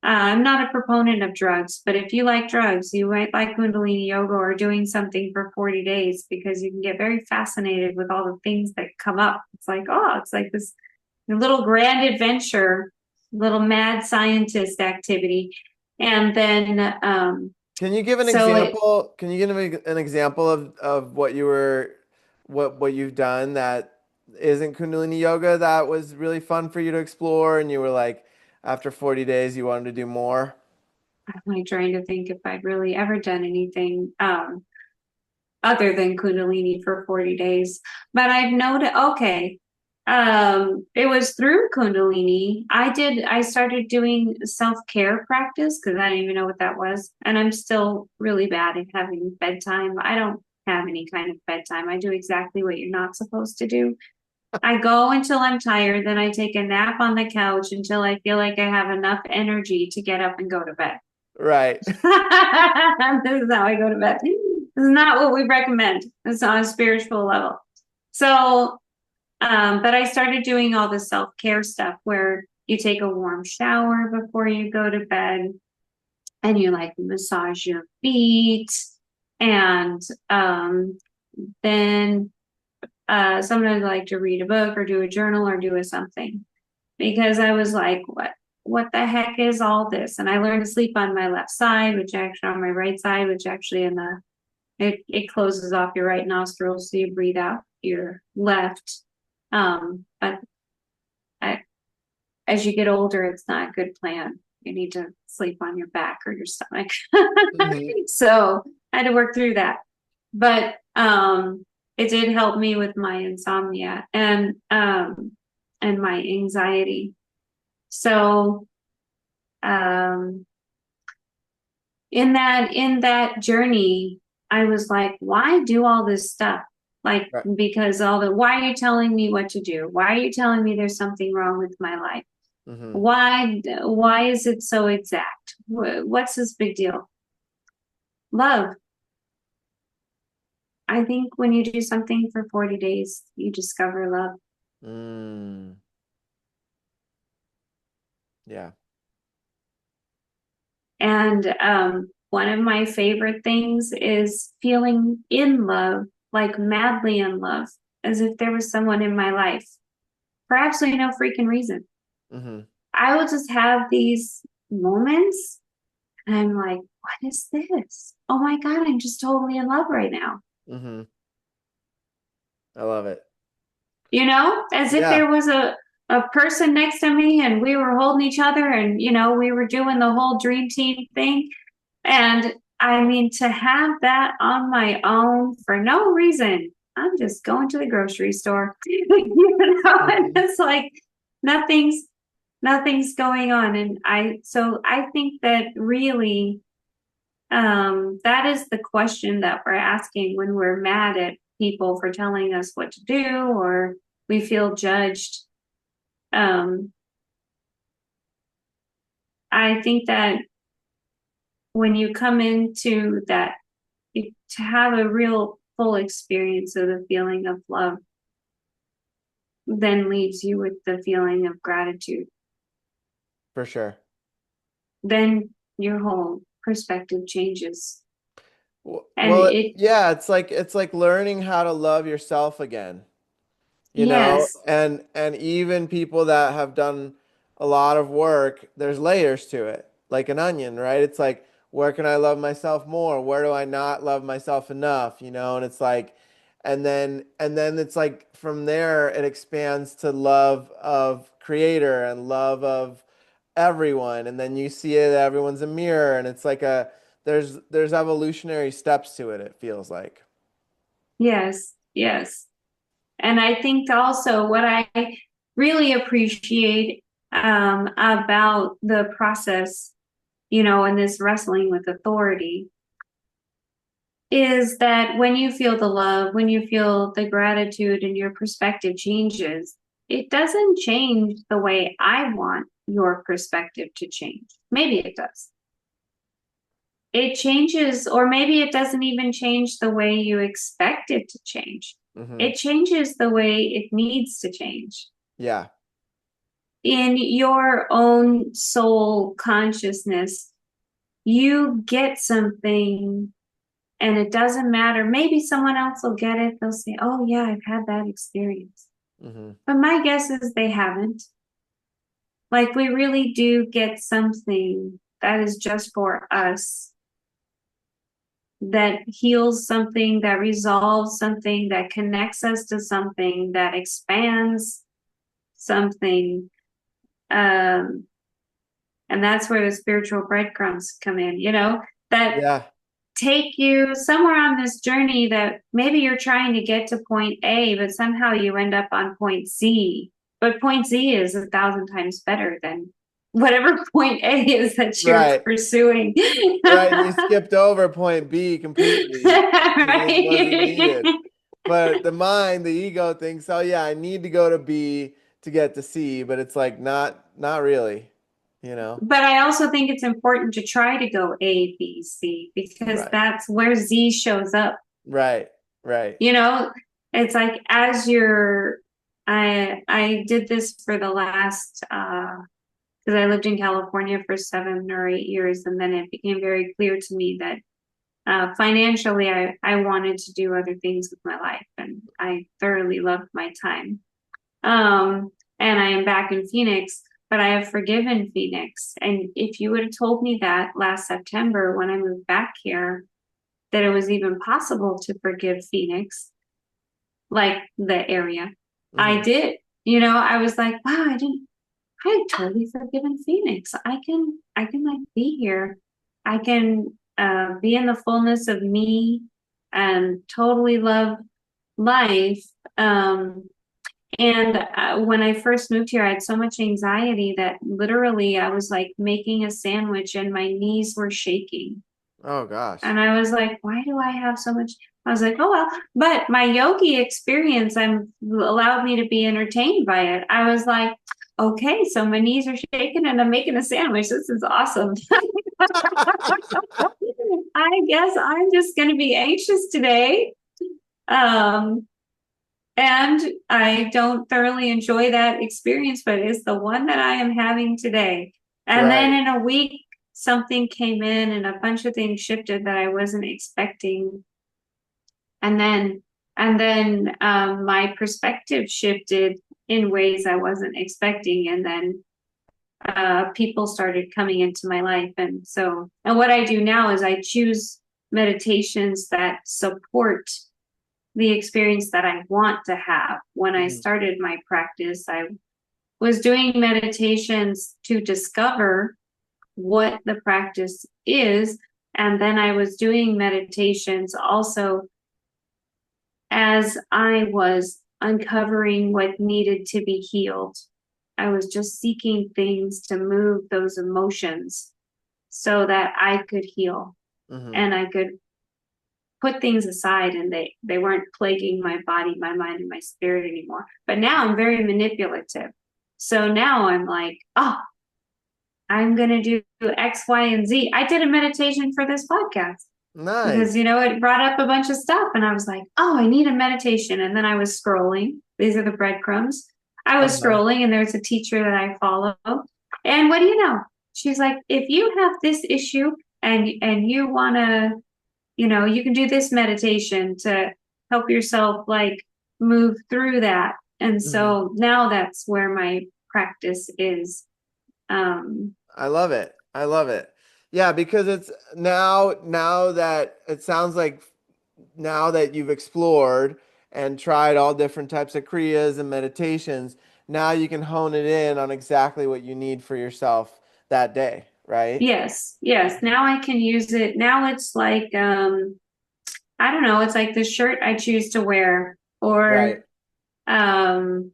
I'm not a proponent of drugs, but if you like drugs, you might like Kundalini Yoga or doing something for 40 days because you can get very fascinated with all the things that come up. It's like, oh, it's like this little grand adventure, little mad scientist activity. And then, Can you give an so it, example? Can you give me an example of what you've done that isn't Kundalini yoga that was really fun for you to explore and you were like after 40 days you wanted to do more? I'm like trying to think if I've really ever done anything, other than Kundalini for 40 days. But I've noted, okay. It was through Kundalini. I started doing self-care practice because I didn't even know what that was. And I'm still really bad at having bedtime. I don't have any kind of bedtime. I do exactly what you're not supposed to do. I go until I'm tired, then I take a nap on the couch until I feel like I have enough energy to get up and go to bed. Right. This is how I go to bed. This is not what we recommend. It's on a spiritual level. So, but I started doing all the self-care stuff where you take a warm shower before you go to bed and you like massage your feet and then sometimes I like to read a book or do a journal or do a something because I was like, what the heck is all this? And I learned to sleep on my left side, which actually on my right side, which actually it closes off your right nostril so you breathe out your left. But as you get older, it's not a good plan. You need to sleep on your back or your stomach. Hmm. So I had to work through that. But it did help me with my insomnia and my anxiety. So um in that journey, I was like, why do all this stuff? Like, Right. because why are you telling me what to do? Why are you telling me there's something wrong with my life? Hmm. Why is it so exact? What's this big deal? Love. I think when you do something for 40 days, you discover love. Mm. Yeah. And one of my favorite things is feeling in love, like madly in love, as if there was someone in my life for absolutely no freaking reason. Hmm. I will just have these moments and I'm like, what is this? Oh my God, I'm just totally in love right now. Hmm. I love it. As if Yeah. there was a person next to me and we were holding each other and, we were doing the whole dream team thing. And I mean, to have that on my own for no reason, I'm just going to the grocery store, and Hmm. it's like nothing's, nothing's going on. And so I think that really, that is the question that we're asking when we're mad at people for telling us what to do or we feel judged. Um, I think that when you come into that, to have a real full experience of the feeling of love, then leaves you with the feeling of gratitude. For sure. Then your whole perspective changes. And Well, yeah, it's like learning how to love yourself again. yes, And even people that have done a lot of work, there's layers to it, like an onion, right? It's like, where can I love myself more? Where do I not love myself enough? And it's like, and then it's like from there it expands to love of creator and love of everyone, and then you see it, everyone's a mirror, and it's like there's evolutionary steps to it, it feels like. yes, yes. And I think also what I really appreciate about the process, and this wrestling with authority is that when you feel the love, when you feel the gratitude and your perspective changes, it doesn't change the way I want your perspective to change. Maybe it does. It changes, or maybe it doesn't even change the way you expect it to change. Hmm. It changes the way it needs to change. Yeah. In your own soul consciousness, you get something and it doesn't matter. Maybe someone else will get it. They'll say, oh, yeah, I've had that experience. Hmm. But my guess is they haven't. Like, we really do get something that is just for us, that heals something, that resolves something, that connects us to something, that expands something. Um, and that's where the spiritual breadcrumbs come in, that Yeah. take you somewhere on this journey that maybe you're trying to get to point A, but somehow you end up on point Z. But point Z is 1,000 times better than whatever point A is that you're Right. pursuing. Right. And you skipped over point B completely because it wasn't Right? needed. But the mind, the ego thinks, oh yeah, I need to go to B to get to C, but it's like not really, you know? But I also think it's important to try to go A, B, C, because Right. that's where Z shows up. Right. Right. You know, it's like as you're, I did this for the last, because I lived in California for 7 or 8 years, and then it became very clear to me that financially, I wanted to do other things with my life, and I thoroughly loved my time. And I am back in Phoenix, but I have forgiven Phoenix. And if you would have told me that last September when I moved back here, that it was even possible to forgive Phoenix, like the area, I Hmm. did. You know, I was like, wow, I had totally forgiven Phoenix. I can like be here. I can be in the fullness of me and totally love life. And when I first moved here, I had so much anxiety that literally I was like making a sandwich and my knees were shaking. Oh gosh. And I was like, why do I have so much? I was like, oh well, but my yogi experience allowed me to be entertained by it. I was like, okay, so my knees are shaking and I'm making a sandwich. This is awesome. I guess I'm just going to be anxious today. Um, and I don't thoroughly enjoy that experience, but it's the one that I am having today. And then Right. in a week, something came in and a bunch of things shifted that I wasn't expecting. And then my perspective shifted in ways I wasn't expecting. And then people started coming into my life. And what I do now is I choose meditations that support the experience that I want to have. When I Hmm. started my practice, I was doing meditations to discover what the practice is. And then I was doing meditations also as I was uncovering what needed to be healed. I was just seeking things to move those emotions so that I could heal Hmm. and I could put things aside and they weren't plaguing my body, my mind, and my spirit anymore. But now I'm very manipulative. So now I'm like, oh, I'm gonna do X, Y, and Z. I did a meditation for this podcast because Nice. it brought up a bunch of stuff and I was like, oh, I need a meditation. And then I was scrolling. These are the breadcrumbs. I was Uh-huh. scrolling and there's a teacher that I follow. And what do you know? She's like, if you have this issue and you wanna you can do this meditation to help yourself like move through that. And Hmm. so now that's where my practice is. Um, I love it. I love it. Yeah, because it's now that it sounds like now that you've explored and tried all different types of kriyas and meditations, now you can hone it in on exactly what you need for yourself that day, right? yes, yes. Now I can use it. Now it's like, I don't know, it's like the shirt I choose to wear Right. um,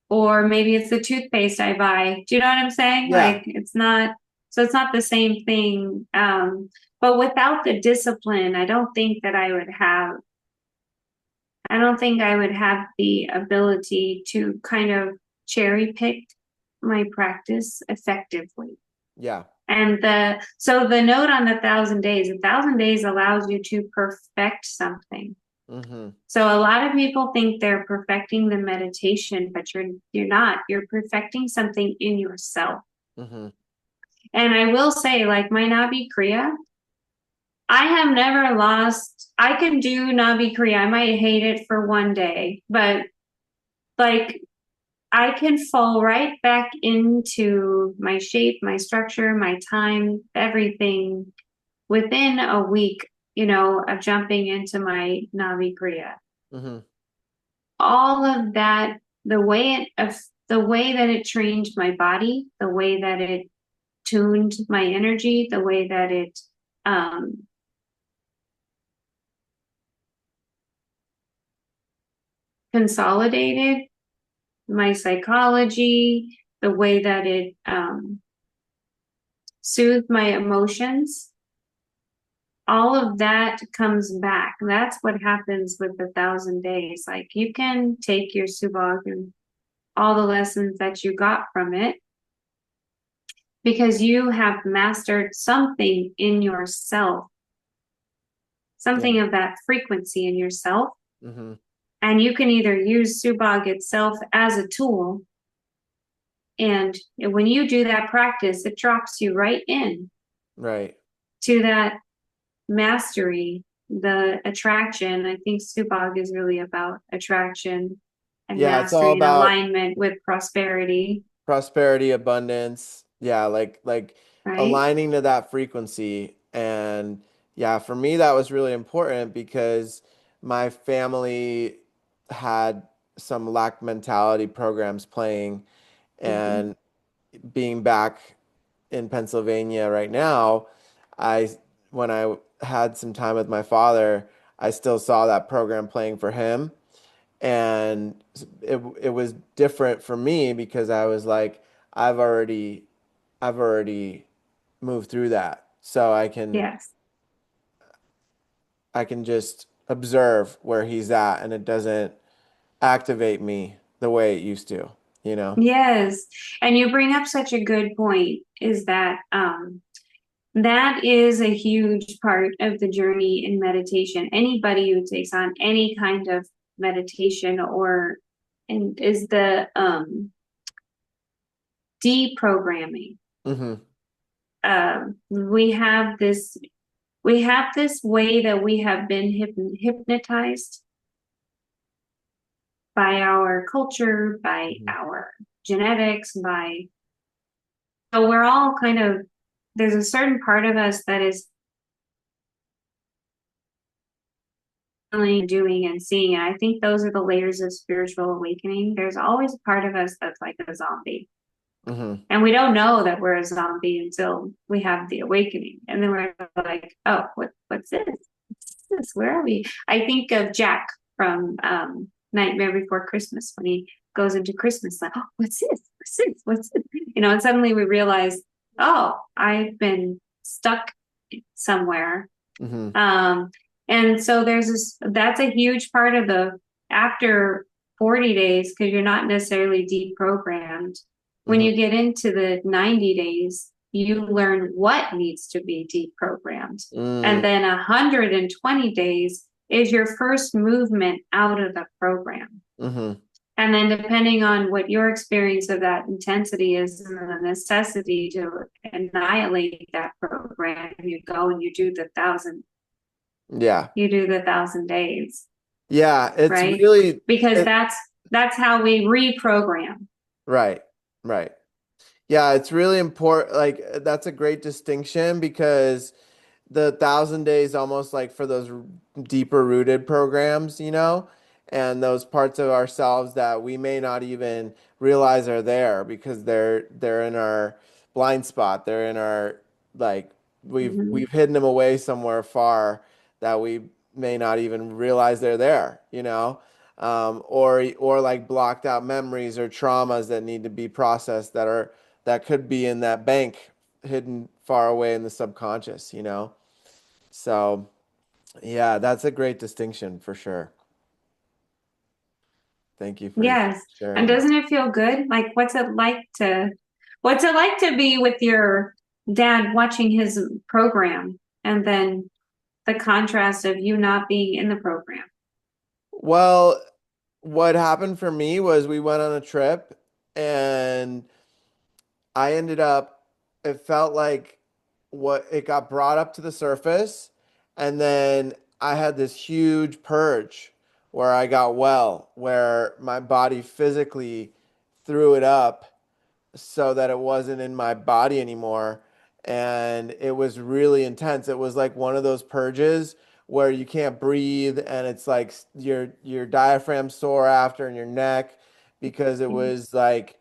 or maybe it's the toothpaste I buy. Do you know what I'm saying? Yeah. Like it's not the same thing. But without the discipline, I don't think I would have the ability to kind of cherry pick my practice effectively. Yeah. And so the note on the 1,000 days, 1,000 days allows you to perfect something. Hmm. So a lot of people think they're perfecting the meditation, but you're not. You're perfecting something in yourself. Hmm. And I will say, like my Nabi Kriya, I have never lost. I can do Nabi Kriya. I might hate it for one day, but like I can fall right back into my shape, my structure, my time, everything within a week, of jumping into my Navi Kriya. Hmm. All of that, the way that it trained my body, the way that it tuned my energy, the way that it um, consolidated my psychology, the way that it soothed my emotions. All of that comes back. That's what happens with the 1,000 days. Like you can take your subag and all the lessons that you got from it because you have mastered something in yourself, Yeah. something of that frequency in yourself. Mm-hmm. And you can either use subag itself as a tool. And when you do that practice, it drops you right in Right. to that mastery, the attraction. I think subag is really about attraction and Yeah, it's all mastery and about alignment with prosperity, prosperity, abundance. Yeah, like right? aligning to that frequency. And yeah, for me that was really important because my family had some lack mentality programs playing, Mm-hmm. and being back in Pennsylvania right now, I when I had some time with my father, I still saw that program playing for him, and it was different for me because I was like, I've already I've already moved through that, so Yes. I can just observe where he's at, and it doesn't activate me the way it used to, you know? Yes. And you bring up such a good point is that that is a huge part of the journey in meditation. Anybody who takes on any kind of meditation or and is the deprogramming. Hmm. We have this way that we have been hypnotized by our culture, by Hmm. our genetics, by so we're all kind of there's a certain part of us that is feeling, doing, and seeing. And I think those are the layers of spiritual awakening. There's always a part of us that's like a zombie. Hmm. And we don't know that we're a zombie until we have the awakening. And then we're like, oh, what's this? What's this? Where are we? I think of Jack from Nightmare Before Christmas when he goes into Christmas, like, oh, what's this? What's this? What's this? And suddenly we realize, oh, I've been stuck somewhere. Hmm. Um, and so that's a huge part of the after 40 days, because you're not necessarily deprogrammed. When Hmm. you get into the 90 days, you learn what needs to be deprogrammed. And Mm. then 120 days is your first movement out of the program. Hmm. And then depending on what your experience of that intensity is and the necessity to annihilate that program, you go and Yeah. you do the 1,000 days, Yeah, it's right? really Because it, that's how we reprogram. right. Right. Yeah, it's really important. Like that's a great distinction because the 1,000 days almost like for those deeper rooted programs, and those parts of ourselves that we may not even realize are there because they're in our blind spot. They're in our like Mhm. we've hidden them away somewhere far that we may not even realize they're there, or like blocked out memories or traumas that need to be processed that could be in that bank hidden far away in the subconscious. So, yeah, that's a great distinction for sure. Thank you for Yes. And sharing that. doesn't it feel good? Like what's it like to be with your dad watching his program and then the contrast of you not being in the program? Well, what happened for me was we went on a trip, and I ended up, it felt like what it got brought up to the surface, and then I had this huge purge where I got well, where my body physically threw it up so that it wasn't in my body anymore. And it was really intense. It was like one of those purges where you can't breathe, and it's like your diaphragm sore after in your neck because it was like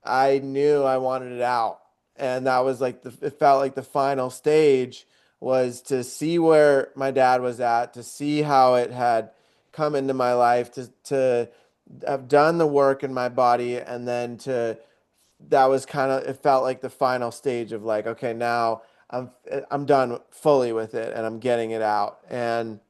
I knew I wanted it out. And that was like it felt like the final stage was to see where my dad was at, to see how it had come into my life, to have done the work in my body, and then to that was kind of it felt like the final stage of like, okay, now I'm done fully with it and I'm getting it out. And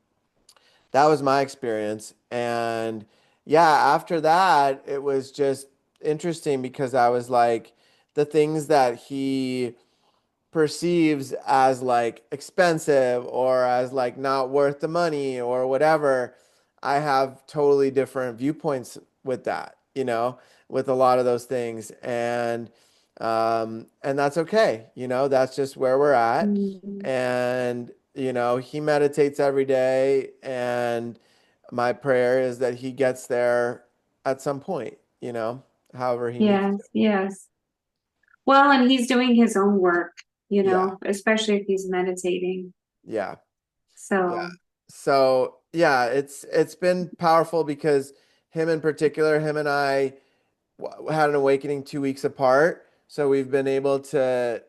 that was my experience. And yeah, after that, it was just interesting because I was like, the things that he perceives as like expensive or as like not worth the money or whatever, I have totally different viewpoints with that, with a lot of those things. And that's okay. That's just where we're at. Mm. And, he meditates every day. And my prayer is that he gets there at some point, however he needs to. Yes, yes. Well, and he's doing his own work, Yeah. especially if he's meditating. Yeah. Yeah. So, So yeah, it's been powerful because him and I had an awakening 2 weeks apart. So we've been able to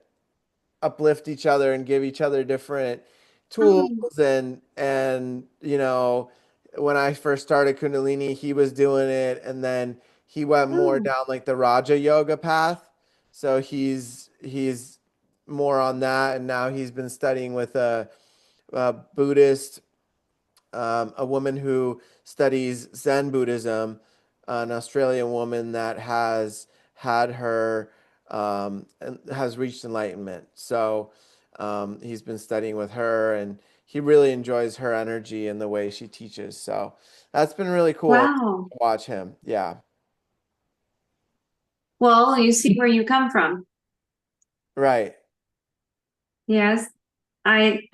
uplift each other and give each other different tools oh, and when I first started Kundalini, he was doing it and then he went more oh, down like the Raja Yoga path. So he's more on that and now he's been studying with a Buddhist a woman who studies Zen Buddhism, an Australian woman that has had her and has reached enlightenment. So he's been studying with her, and he really enjoys her energy and the way she teaches. So that's been really cool wow. to watch him. Yeah, Well, you see where you come from. right. Yes. I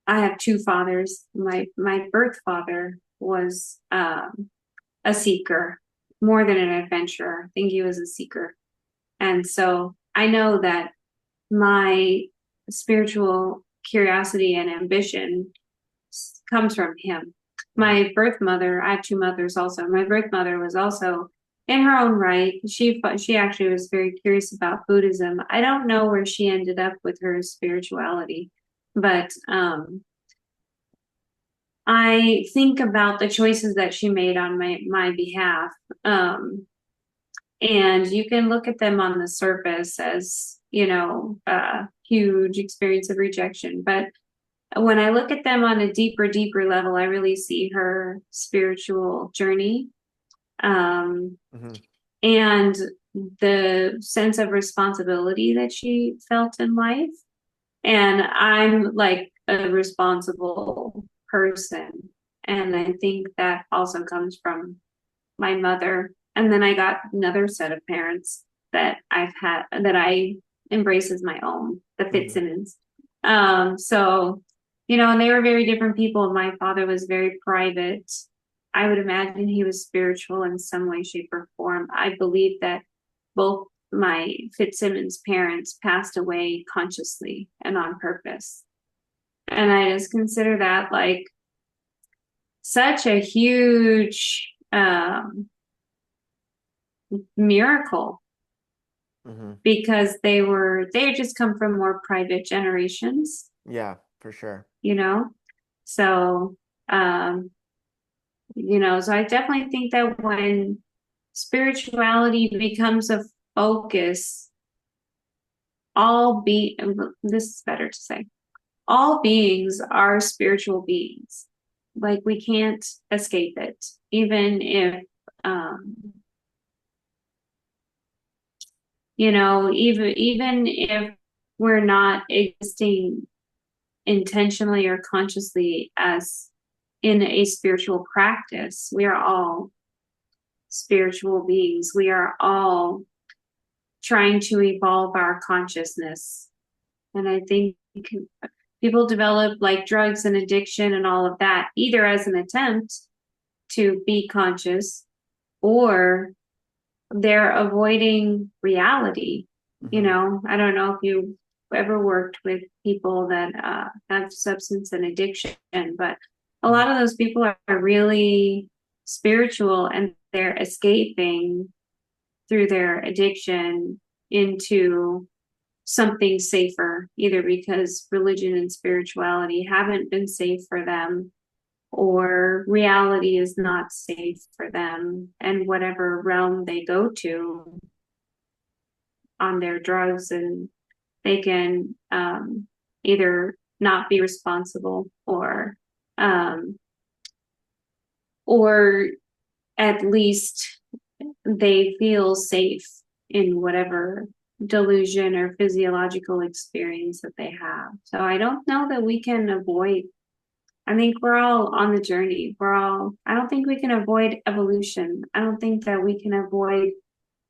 have two fathers. My birth father was a seeker more than an adventurer. I think he was a seeker. And so I know that my spiritual curiosity and ambition comes from him. Mhm. My birth mother, I have two mothers also. My birth mother was also in her own right. She actually was very curious about Buddhism. I don't know where she ended up with her spirituality, but I think about the choices that she made on my behalf. Um, and you can look at them on the surface as, a huge experience of rejection. But when I look at them on a deeper level, I really see her spiritual journey. Um, Mhm. and the sense of responsibility that she felt in life. And I'm like a responsible person. And I think that also comes from my mother. And then I got another set of parents that that I embrace as my own, the Mhm. Fitzsimmons. So, and they were very different people. My father was very private. I would imagine he was spiritual in some way, shape, or form. I believe that both my Fitzsimmons parents passed away consciously and on purpose. And I just consider that like such a huge miracle Mhm. because they had just come from more private generations, Yeah, for sure. you know? So, um, so I definitely think that when spirituality becomes a focus, this is better to say, all beings are spiritual beings. Like we can't escape it, even if, um, even if we're not existing intentionally or consciously as in a spiritual practice. We are all spiritual beings. We are all trying to evolve our consciousness. And I think people develop like drugs and addiction and all of that, either as an attempt to be conscious or they're avoiding reality. Mhm. I don't know if you ever worked with people that have substance and addiction, but a Mhm. lot of those people are really spiritual and they're escaping through their addiction into something safer, either because religion and spirituality haven't been safe for them, or reality is not safe for them, and whatever realm they go to on their drugs, and they can either not be responsible, um, or at least they feel safe in whatever delusion or physiological experience that they have. So I don't know that we can avoid. I think we're all on the journey. I don't think we can avoid evolution. I don't think that we can avoid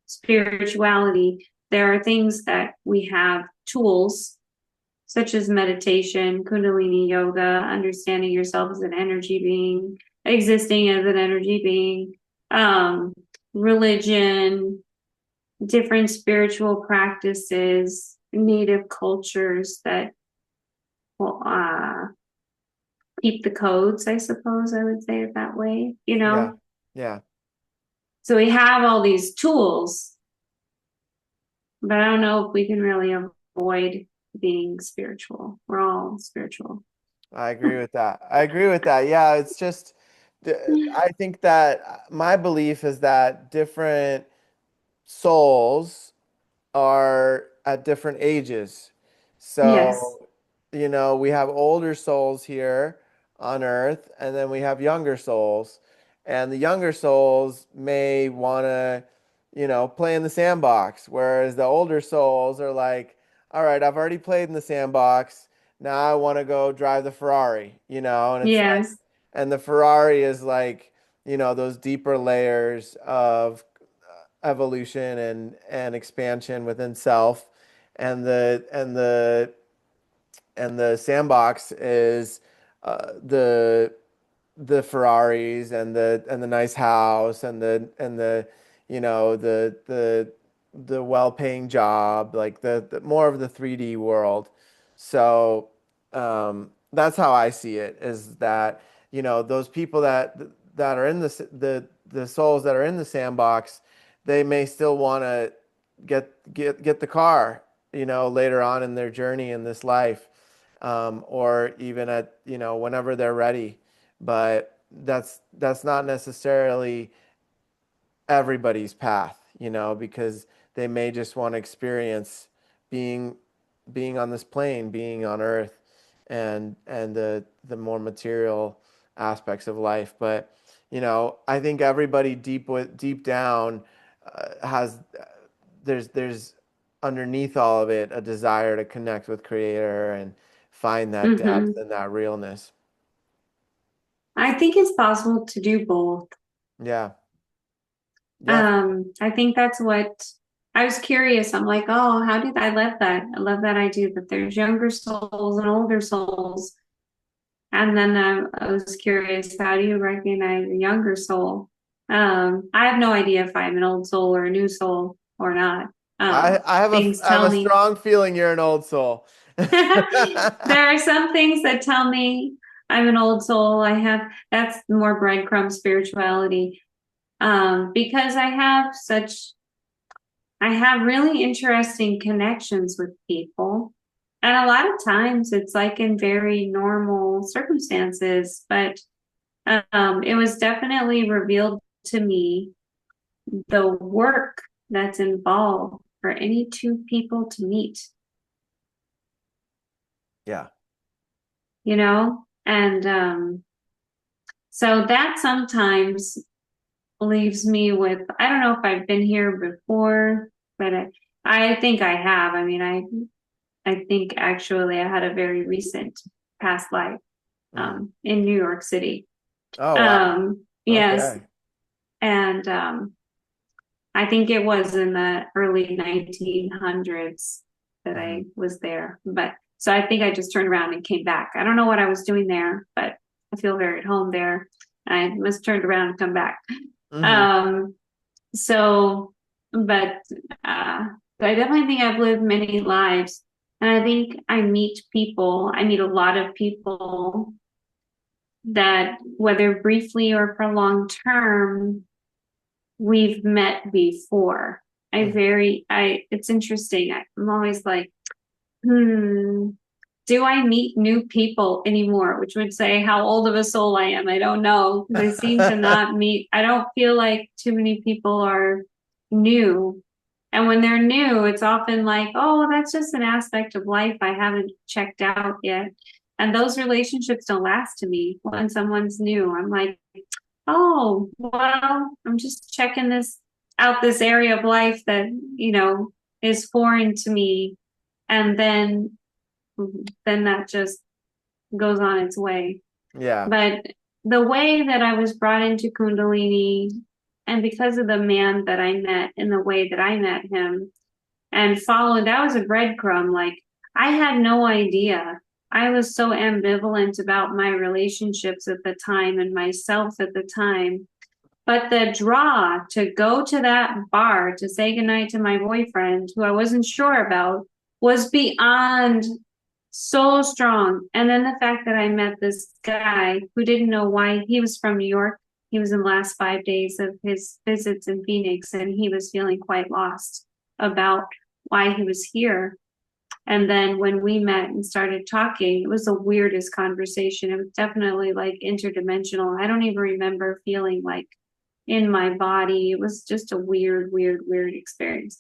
spirituality. There are things that we have tools, such as meditation, Kundalini Yoga, understanding yourself as an energy being, existing as an energy being, um, religion, different spiritual practices, native cultures that will keep the codes, I suppose I would say it that way, you Yeah. know? Yeah. So we have all these tools, but I don't know if we can really avoid being spiritual. We're all spiritual. I agree with that. I agree with that. Yeah, it's just, I think that my belief is that different souls are at different ages. Yes. So, we have older souls here on Earth, and then we have younger souls. And the younger souls may want to, play in the sandbox, whereas the older souls are like, all right, I've already played in the sandbox. Now I want to go drive the Ferrari, and it's like, Yes. and the Ferrari is like, those deeper layers of evolution and expansion within self, and the sandbox is the Ferraris and the nice house and the the well-paying job, like the more of the 3D world. So that's how I see it, is that those people that are in the souls that are in the sandbox, they may still want to get the car, later on in their journey in this life, or even at whenever they're ready. But that's not necessarily everybody's path, because they may just want to experience being being on this plane, being on Earth, and the more material aspects of life. But I think everybody deep down has there's underneath all of it a desire to connect with Creator and find that depth Hmm. and that realness. I think it's possible to do both. Yeah. Yeah. I think that's what I was curious. I'm like, oh, how did I love that? I love that idea that there's younger souls and older souls. And then I was curious, how do you recognize a younger soul? I have no idea if I'm an old soul or a new soul or not. Things I have tell a me. strong feeling you're an old soul. There are some things that tell me I'm an old soul. That's more breadcrumb spirituality. Because I have really interesting connections with people. And a lot of times it's like in very normal circumstances, but it was definitely revealed to me the work that's involved for any two people to meet, Yeah. And so that sometimes leaves me with, I don't know if I've been here before, but I think I have. I mean, I think actually I had a very recent past life Mm. in New York City. Oh, wow. Yes, Okay. and I think it was in the early 1900s that Hmm. I was there. But so I think I just turned around and came back. I don't know what I was doing there, but I feel very at home there. I must turned around and come back. Hmm. Um, so, but I definitely think I've lived many lives. And I think I meet a lot of people that, whether briefly or for long term, we've met before. Hmm. It's interesting. I'm always like, Hmm. Do I meet new people anymore? Which would say how old of a soul I am. I don't know because I seem to not meet, I don't feel like too many people are new. And when they're new, it's often like, oh, that's just an aspect of life I haven't checked out yet. And those relationships don't last to me when someone's new. I'm like, oh, well, I'm just checking this out, this area of life that, you know, is foreign to me. And then that just goes on its way. Yeah. But the way that I was brought into Kundalini, and because of the man that I met and the way that I met him and followed, that was a breadcrumb. Like, I had no idea. I was so ambivalent about my relationships at the time and myself at the time. But the draw to go to that bar to say goodnight to my boyfriend, who I wasn't sure about, was beyond so strong. And then the fact that I met this guy who didn't know why he was from New York. He was in the last 5 days of his visits in Phoenix, and he was feeling quite lost about why he was here. And then when we met and started talking, it was the weirdest conversation. It was definitely like interdimensional. I don't even remember feeling like in my body. It was just a weird, weird, weird experience.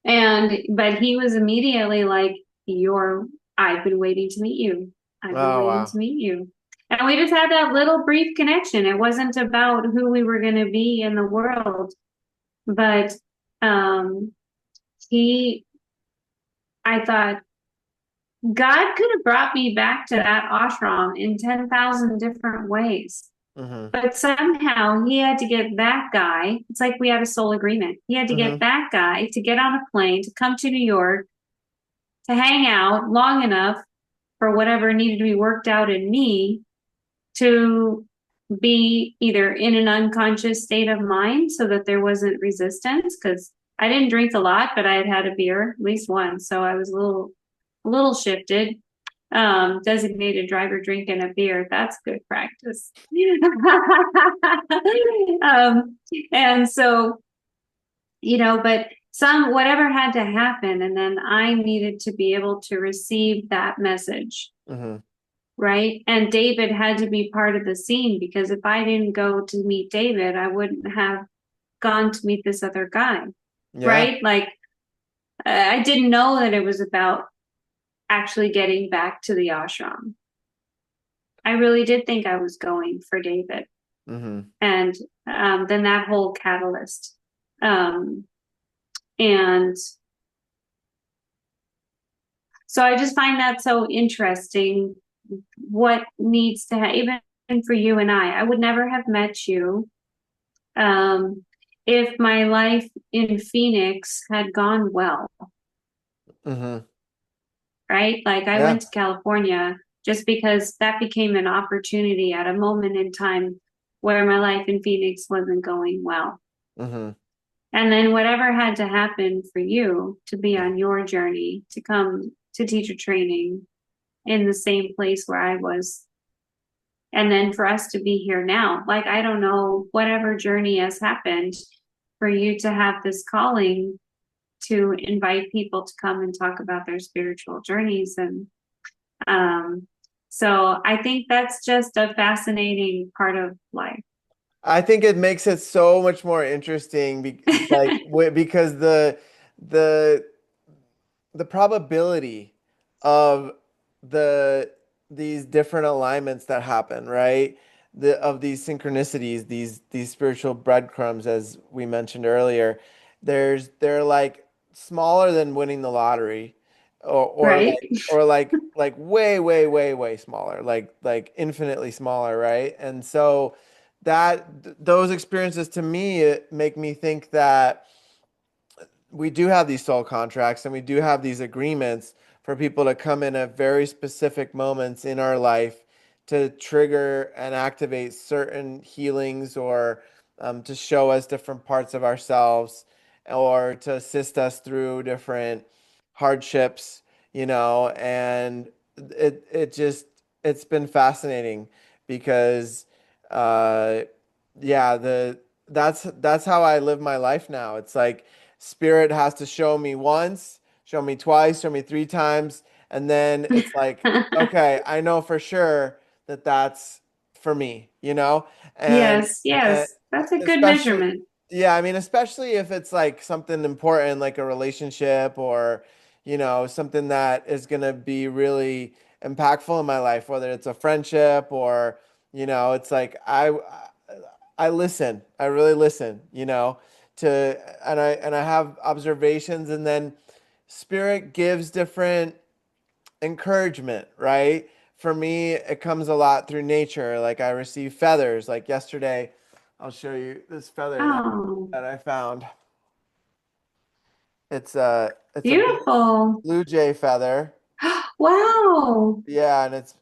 But he was immediately like, You're, I've been waiting to meet you. I've been Oh, waiting wow. to meet you. And we just had that little brief connection. It wasn't about who we were going to be in the world, but um, he, I thought, God could have brought me back to that ashram in 10,000 different ways. Mm-hmm. But somehow he had to get that guy. It's like we had a soul agreement. He had to get Mm-hmm. that guy to get on a plane to come to New York to hang out long enough for whatever needed to be worked out in me to be either in an unconscious state of mind so that there wasn't resistance. Because I didn't drink a lot, but I had had a beer at least once. So I was a little shifted. Designated driver drinking a beer. That's good practice. um, and so, but whatever had to happen, and then I needed to be able to receive that message, Mm-hmm. right? And David had to be part of the scene because if I didn't go to meet David, I wouldn't have gone to meet this other guy, Yeah. right? Like, I didn't know that it was about actually getting back to the ashram. I really did think I was going for David. Mm-hmm. And then that whole catalyst. Um, and so I just find that so interesting what needs to happen, even for you and I would never have met you um, if my life in Phoenix had gone well, Mm-hmm. right? Like I Yeah. went to California just because that became an opportunity at a moment in time where my life in Phoenix wasn't going well. Mm-hmm. And then whatever had to happen for you to be on your journey to come to teacher training in the same place where I was. And then for us to be here now, like, I don't know, whatever journey has happened for you to have this calling to invite people to come and talk about their spiritual journeys. And um, so I think that's just a fascinating part of life. I think it makes it so much more interesting, because the the probability of the these different alignments that happen, right? Of these synchronicities, these spiritual breadcrumbs, as we mentioned earlier, they're like smaller than winning the lottery, Right? or like way way way way smaller, like infinitely smaller, right? And so those experiences to me make me think that we do have these soul contracts and we do have these agreements for people to come in at very specific moments in our life to trigger and activate certain healings, or to show us different parts of ourselves, or to assist us through different hardships, and it's been fascinating because uh yeah, that's how I live my life now. It's like spirit has to show me once show me twice, show me three times, and then it's like, okay, I know for sure that that's for me, you know? And, Yes, and yes. That's a good especially, measurement. yeah, I mean, especially if it's like something important, like a relationship or, something that is going to be really impactful in my life, whether it's a friendship or, it's like I listen. I really listen, and I have observations, and then spirit gives different encouragement, right? For me, it comes a lot through nature. Like I receive feathers. Like yesterday, I'll show you this feather that Oh, that I found. It's a beautiful. blue jay feather. Wow. Yeah, and it's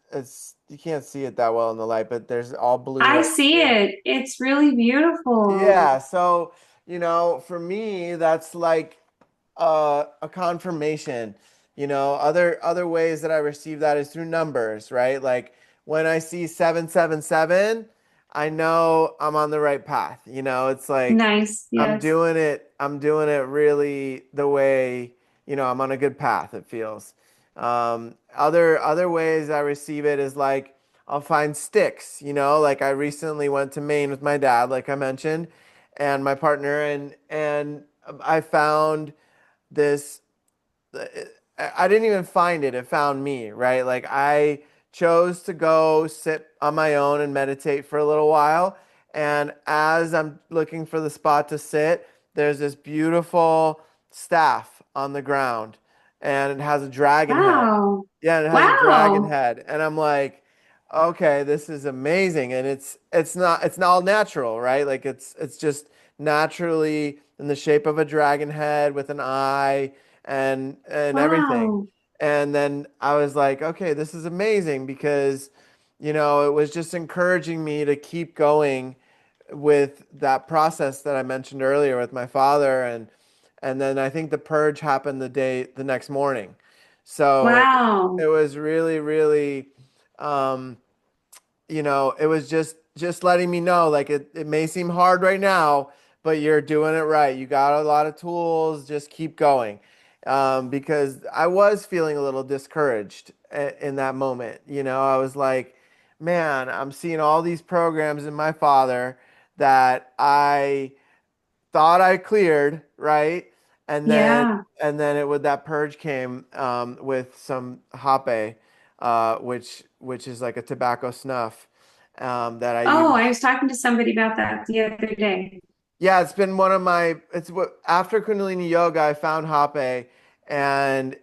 you can't see it that well in the light, but there's all blue I right see here. it. It's really beautiful. Yeah, so for me, that's like a confirmation. Other ways that I receive that is through numbers, right? Like when I see 777, I know I'm on the right path. It's like Nice. I'm Yes. doing it. I'm doing it really the way, I'm on a good path, it feels. Other ways I receive it is like I'll find sticks, like I recently went to Maine with my dad, like I mentioned, and my partner, and I found this. I didn't even find it. It found me, right? Like I chose to go sit on my own and meditate for a little while. And as I'm looking for the spot to sit, there's this beautiful staff on the ground and it has a dragon head. Wow. Yeah, and it has a dragon Wow. head. And I'm like, okay, this is amazing. And it's not all natural, right? Like it's just naturally in the shape of a dragon head with an eye and everything. Wow. And then I was like, okay, this is amazing because, it was just encouraging me to keep going with that process that I mentioned earlier with my father and then I think the purge happened the next morning. So it Wow. was really, really um, it was just letting me know like it may seem hard right now, but you're doing it right. You got a lot of tools, just keep going. Because I was feeling a little discouraged in that moment. I was like, man, I'm seeing all these programs in my father that I thought I cleared, right? And then Yeah. that purge came with some hape, which is like a tobacco snuff that I Oh, use. I was talking to somebody about that the other day. Yeah, it's been one of my. It's what after Kundalini Yoga, I found Hape, and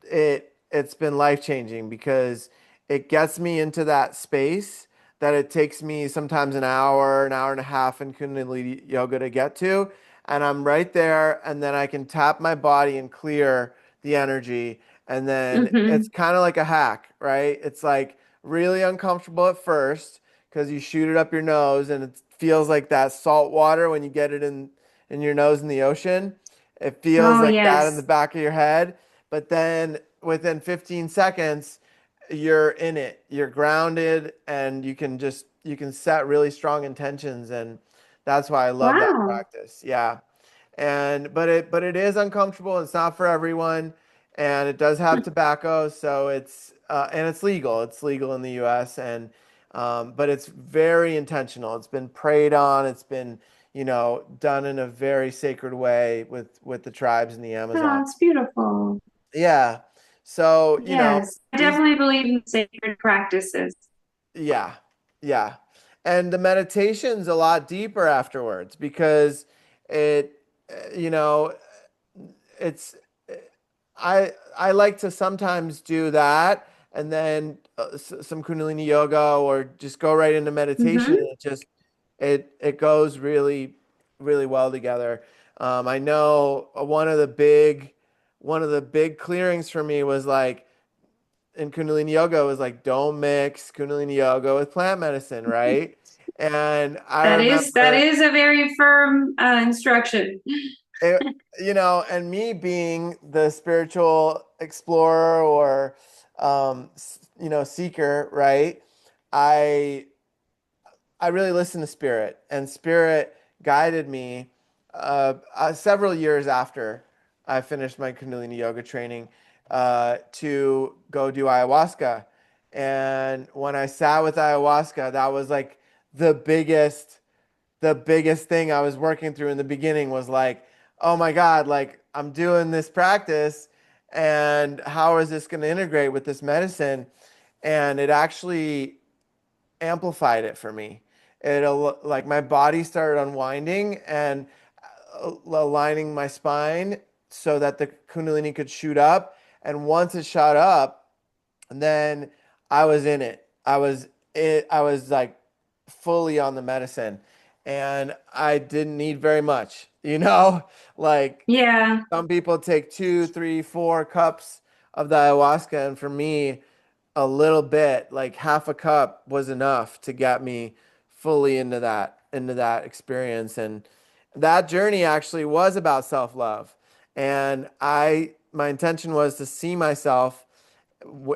it's been life changing because it gets me into that space that it takes me sometimes an hour and a half in Kundalini Yoga to get to, and I'm right there, and then I can tap my body and clear the energy, and then it's Hmm. kind of like a hack, right? It's like really uncomfortable at first because you shoot it up your nose and it feels like that salt water when you get it in your nose in the ocean. It feels Oh, like that in the yes. back of your head, but then within 15 seconds you're in it. You're grounded and you can set really strong intentions and that's why I love that Wow. practice. Yeah. But it is uncomfortable. It's not for everyone, and it does have tobacco, so it's legal. It's legal in the U.S. and but it's very intentional. It's been preyed on. It's been done in a very sacred way with the tribes in the Oh, Amazon. it's beautiful. Yeah. So Yes. I these definitely believe in sacred practices. yeah, yeah, and the meditation's a lot deeper afterwards because it you know it's I like to sometimes do that and then some Kundalini yoga or just go right into meditation. Hmm. And it goes really really well together. I know one of the big clearings for me was like in Kundalini yoga was like don't mix Kundalini yoga with plant medicine, right? And I That remember is a very firm instruction. it, and me being the spiritual explorer or, seeker, right? I I really listened to spirit, and spirit guided me several years after. I finished my Kundalini yoga training to go do ayahuasca. And when I sat with ayahuasca, that was like the biggest the biggest thing I was working through in the beginning was like, oh my God, like I'm doing this practice and how is this going to integrate with this medicine? And it actually amplified it for me. It like my body started unwinding and aligning my spine so that the Kundalini could shoot up. And once it shot up, then I was in it. I was like fully on the medicine and I didn't need very much, you know? Like Yeah. some people take 2, 3, 4 cups of the ayahuasca, and for me, a little bit, like half a cup was enough to get me fully into that experience. And that journey actually was about self-love. And my intention was to see myself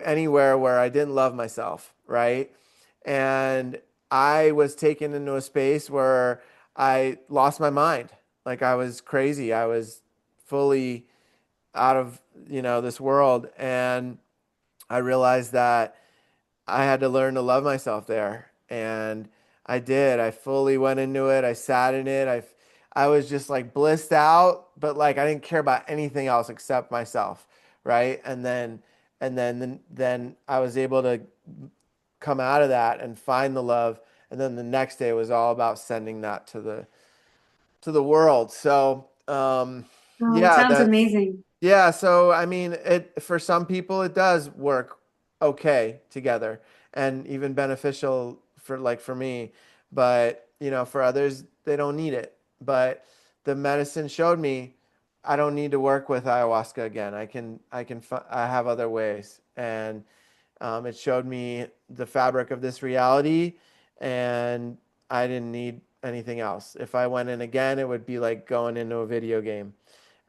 anywhere where I didn't love myself, right? And I was taken into a space where I lost my mind. Like I was crazy. I was fully out of, this world. And I realized that I had to learn to love myself there. And I did. I fully went into it. I sat in it. I was just like blissed out, but like I didn't care about anything else except myself, right? And then I was able to come out of that and find the love. And then the next day was all about sending that to the world. So, Oh, it yeah, sounds that's amazing. yeah. So, I mean, it for some people it does work okay together and even beneficial for me, but for others they don't need it. But the medicine showed me I don't need to work with ayahuasca again. I have other ways, and it showed me the fabric of this reality, and I didn't need anything else. If I went in again, it would be like going into a video game,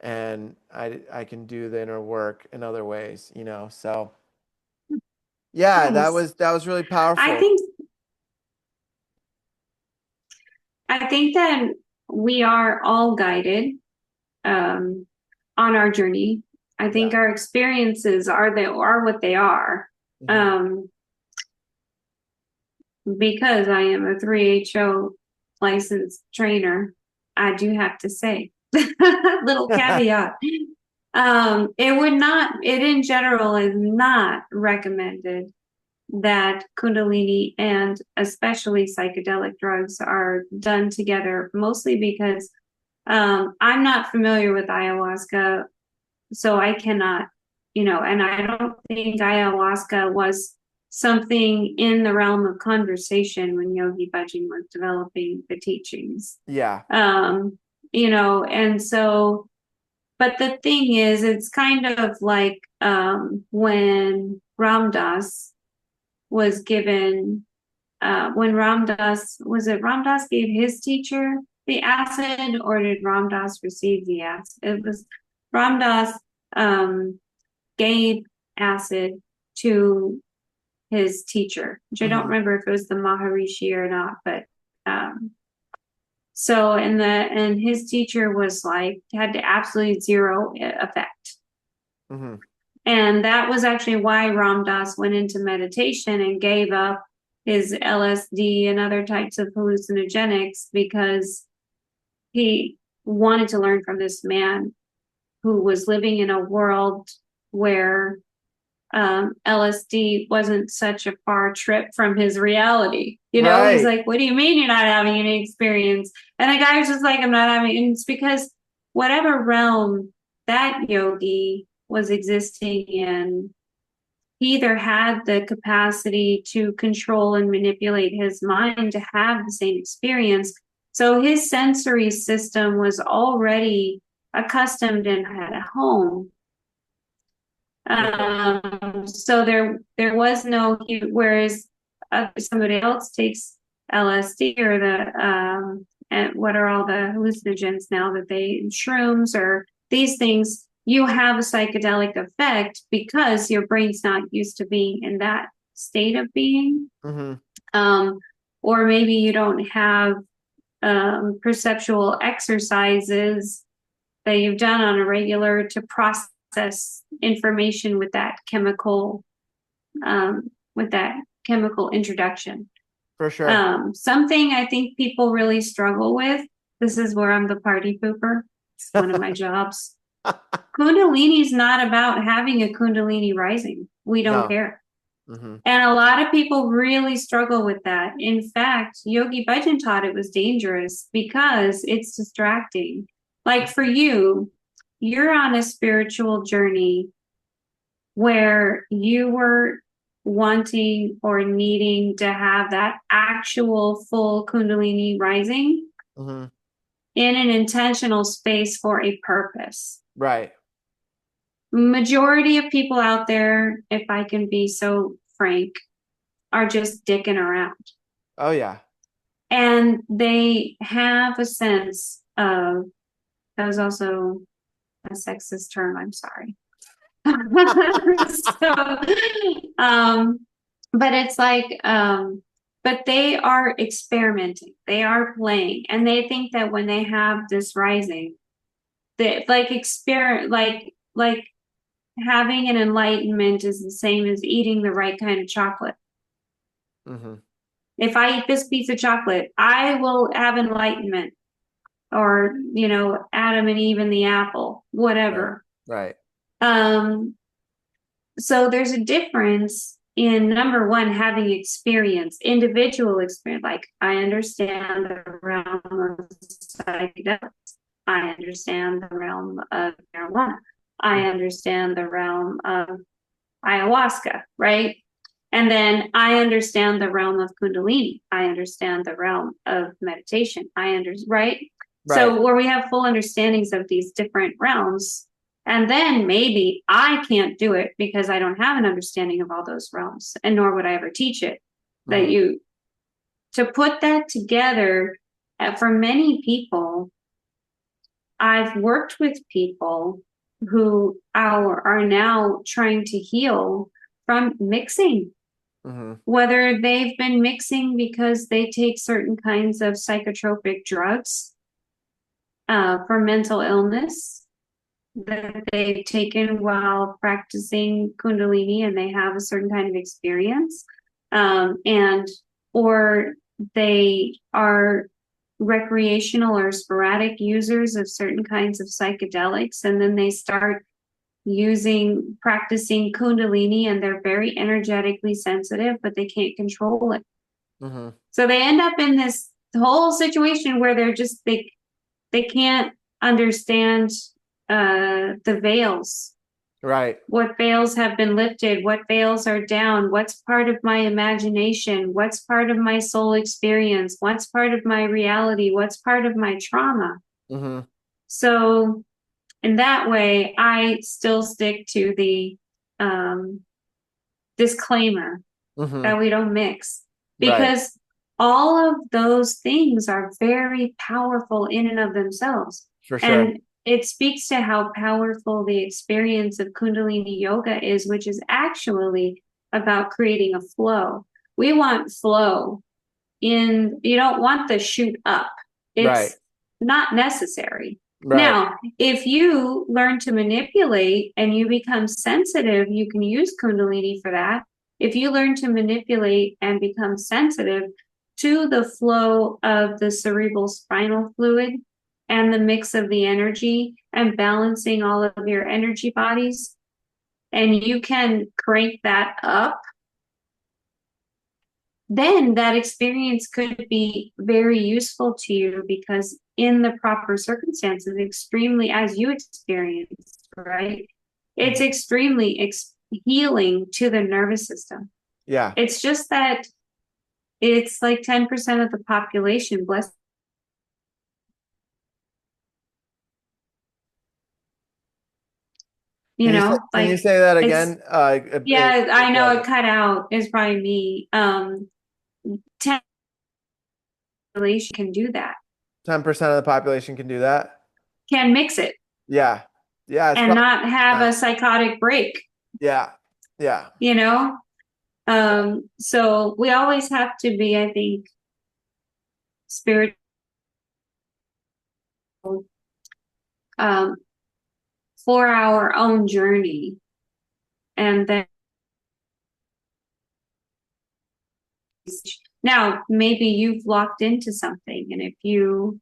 and I can do the inner work in other ways. So yeah, Nice. that was really I powerful. think I think that we are all guided um, on our journey. I think Yeah. our experiences are what they are. Hmm. Um, because I am a 3HO licensed trainer, I do have to say, little caveat. It in general is not recommended that Kundalini and especially psychedelic drugs are done together, mostly because I'm not familiar with ayahuasca, so I cannot, and I don't think ayahuasca was something in the realm of conversation when Yogi Bhajan was developing the teachings. Yeah. Um, and so, but the thing is, it's kind of like when Ram Dass was given, when Ram Dass, was it Ram Dass gave his teacher the acid, or did Ram Dass receive the acid? It was Ram Dass um, gave acid to his teacher, which I don't Hmm. remember if it was the Maharishi or not, but um, so and his teacher was like had absolutely zero effect. Hmm. And that was actually why Ram Dass went into meditation and gave up his LSD and other types of hallucinogenics because he wanted to learn from this man who was living in a world where LSD wasn't such a far trip from his reality. He's Right. like, "What do you mean you're not having any experience?" And the guy was just like, "I'm not having." And it's because whatever realm that yogi was existing in, he either had the capacity to control and manipulate his mind to have the same experience. So his sensory system was already accustomed and had a home. Okay. So there was no, whereas somebody else takes LSD or and what are all the hallucinogens now that shrooms or these things, you have a psychedelic effect because your brain's not used to being in that state of being. Hmm. Um, or maybe you don't have perceptual exercises that you've done on a regular to process information with that chemical introduction. For sure. Something I think people really struggle with, this is where I'm the party pooper. It's one of my jobs. Kundalini is not about having a Kundalini rising. We don't No. care. Mm-hmm. And a lot of people really struggle with that. In fact, Yogi Bhajan taught it was dangerous because it's distracting. Like for you, you're on a spiritual journey where you were wanting or needing to have that actual full Kundalini rising Mm-hmm. in an intentional space for a purpose. Right. Majority of people out there, if I can be so frank, are just dicking around. Oh yeah. And they have a sense of, that was also a sexist term, I'm sorry. So, but it's like, but they are experimenting, they are playing, and they think that when they have this rising, that like having an enlightenment is the same as eating the right kind of chocolate. Mm-hmm. If I eat this piece of chocolate, I will have enlightenment, or Adam and Eve and the apple, whatever. Right. So there's a difference in, number one, having experience, individual experience. Like, I understand the realm of psychedelics. I understand the realm of marijuana. I understand the realm of ayahuasca, right? And then I understand the realm of Kundalini. I understand the realm of meditation. Right? Right. So where we have full understandings of these different realms, and then maybe I can't do it because I don't have an understanding of all those realms, and nor would I ever teach it. Mm-hmm. To put that together, for many people, I've worked with people who are now trying to heal from mixing. Mm-hmm. Whether they've been mixing because they take certain kinds of psychotropic drugs for mental illness that they've taken while practicing Kundalini, and they have a certain kind of experience, or they are recreational or sporadic users of certain kinds of psychedelics, and then they start practicing Kundalini, and they're very energetically sensitive, but they can't control it. Mm-hmm. So they end up in this whole situation where they can't understand the veils. Right. What veils have been lifted? What veils are down? What's part of my imagination? What's part of my soul experience? What's part of my reality? What's part of my trauma? Mm-hmm. So in that way, I still stick to the disclaimer Mm-hmm. that we don't mix, Right. because all of those things are very powerful in and of themselves. For sure. And it speaks to how powerful the experience of Kundalini Yoga is, which is actually about creating a flow. We want flow you don't want the shoot up. Right. It's not necessary. Right. Now, if you learn to manipulate and you become sensitive, you can use Kundalini for that. If you learn to manipulate and become sensitive to the flow of the cerebral spinal fluid and the mix of the energy and balancing all of your energy bodies, and you can crank that up, then that experience could be very useful to you, because in the proper circumstances, extremely, as you experienced, right? It's extremely healing to the nervous system. Yeah. It's just that it's like 10% of the population, bless. Can you say, can you Like, say that it's, again? yeah, I know it cut out. It's probably me. 10% can do that, 10% of the population can do that. can mix it Yeah. Yeah. It's and probably not have that. a psychotic break, Yeah. Yeah. you know? So we always have to be, I think, spiritual um, for our own journey. And then now maybe you've locked into something, and if you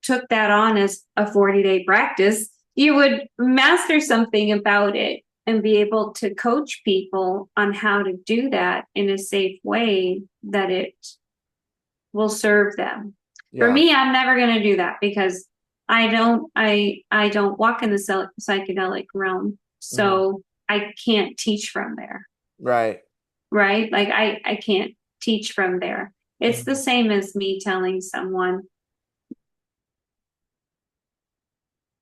took that on as a 40-day practice, you would master something about it and be able to coach people on how to do that in a safe way that it will serve them. For Yeah. me, I'm never going to do that because I don't walk in the psychedelic realm. Hmm. So I can't teach from there, Right. right? Like I can't teach from there. It's the Hmm. same as me telling someone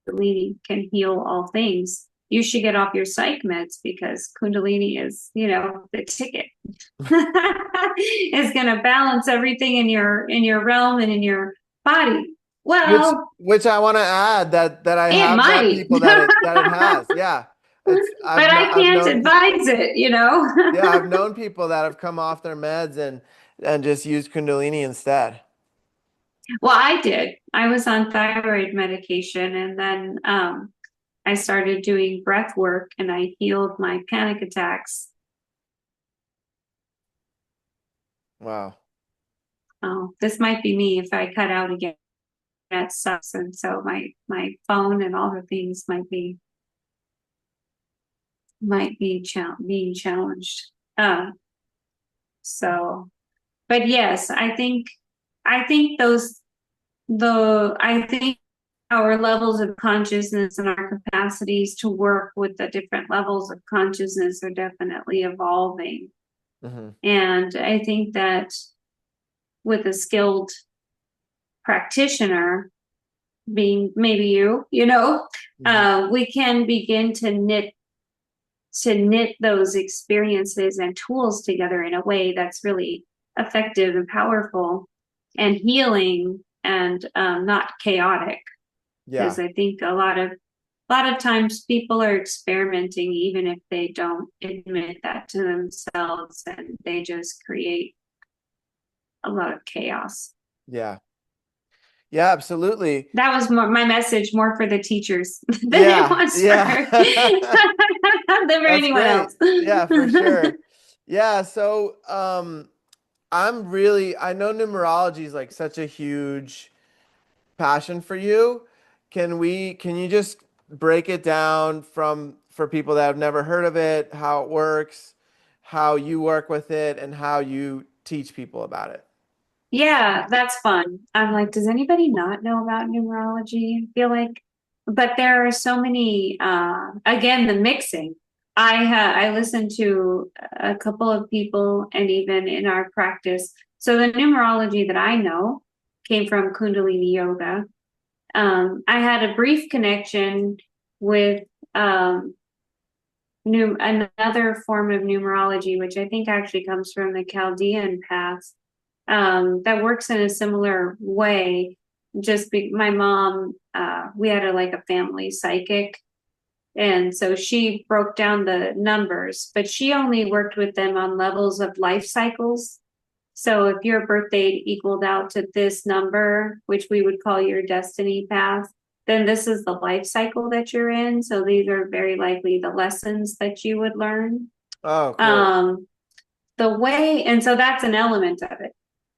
Kundalini can heal all things. You should get off your psych meds because Kundalini is, the ticket. It's going to balance everything in your realm and in your body. Which Well, which I want to add that I it have met might, people that it has. Yeah. It's but I I've can't known advise it. yeah, I've known people that have come off their meds and just used Kundalini instead. Well, I did. I was on thyroid medication, and then I started doing breath work, and I healed my panic attacks. Wow. Oh, this might be me if I cut out again. That sucks, and so my phone and all the things being challenged. Uh, so, but yes, I think our levels of consciousness and our capacities to work with the different levels of consciousness are definitely evolving. Hmm. And I think that with a skilled practitioner, being maybe Hmm. we can begin to knit those experiences and tools together in a way that's really effective and powerful and healing and not chaotic. Because Yeah. I think a lot of times people are experimenting even if they don't admit that to themselves, and they just create a lot of chaos. Yeah. Yeah, absolutely. That was more my message, more for the teachers than it Yeah. was for Yeah. than for That's anyone great. else. Yeah, for sure. Yeah, so I know numerology is like such a huge passion for you. Can you just break it down for people that have never heard of it, how it works, how you work with it, and how you teach people about it? Yeah, that's fun. I'm like, does anybody not know about numerology? I feel like, but there are so many, again, the mixing. I listened to a couple of people, and even in our practice. So the numerology that I know came from Kundalini Yoga. I had a brief connection with um, another form of numerology, which I think actually comes from the Chaldean path, that works in a similar way. My mom, we had like a family psychic, and so she broke down the numbers, but she only worked with them on levels of life cycles. So if your birth date equaled out to this number, which we would call your destiny path, then this is the life cycle that you're in. So these are very likely the lessons that you would learn. Oh, cool. Um, and so that's an element of it.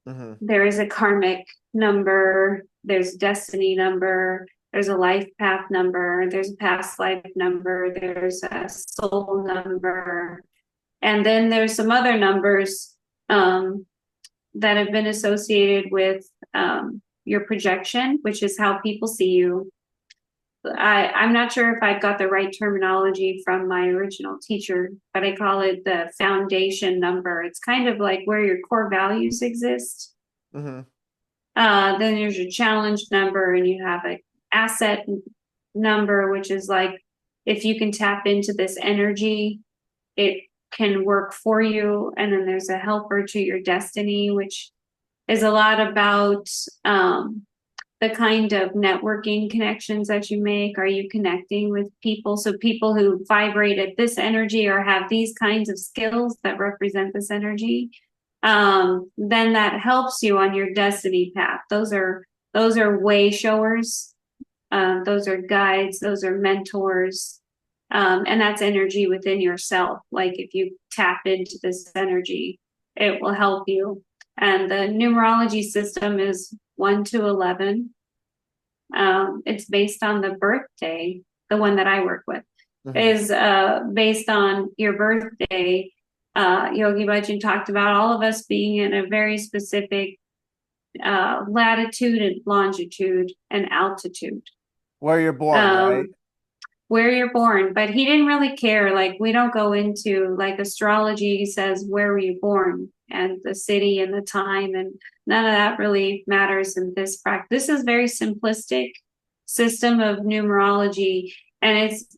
Hmm. There is a karmic number, there's a destiny number, there's a life path number, there's a past life number, there's a soul number, and then there's some other numbers that have been associated with your projection, which is how people see you. I'm not sure if I've got the right terminology from my original teacher, but I call it the foundation number. It's kind of like where your core values exist. Hmm. Then there's your challenge number, and you have an asset number, which is like if you can tap into this energy, it can work for you. And then there's a helper to your destiny, which is a lot about the kind of networking connections that you make. Are you connecting with people? So people who vibrate at this energy or have these kinds of skills that represent this energy, then that helps you on your destiny path. Those are way showers. Those are guides, those are mentors. And that's energy within yourself. Like if you tap into this energy, it will help you. And the numerology system is 1 to 11. It's based on the birthday, the one that I work with, is based on your birthday. Yogi Bhajan talked about all of us being in a very specific latitude and longitude and altitude. Where you're born, right? Where you're born, but he didn't really care. Like we don't go into like astrology says where were you born and the city and the time, and none of that really matters in this practice. This is very simplistic system of numerology, and it's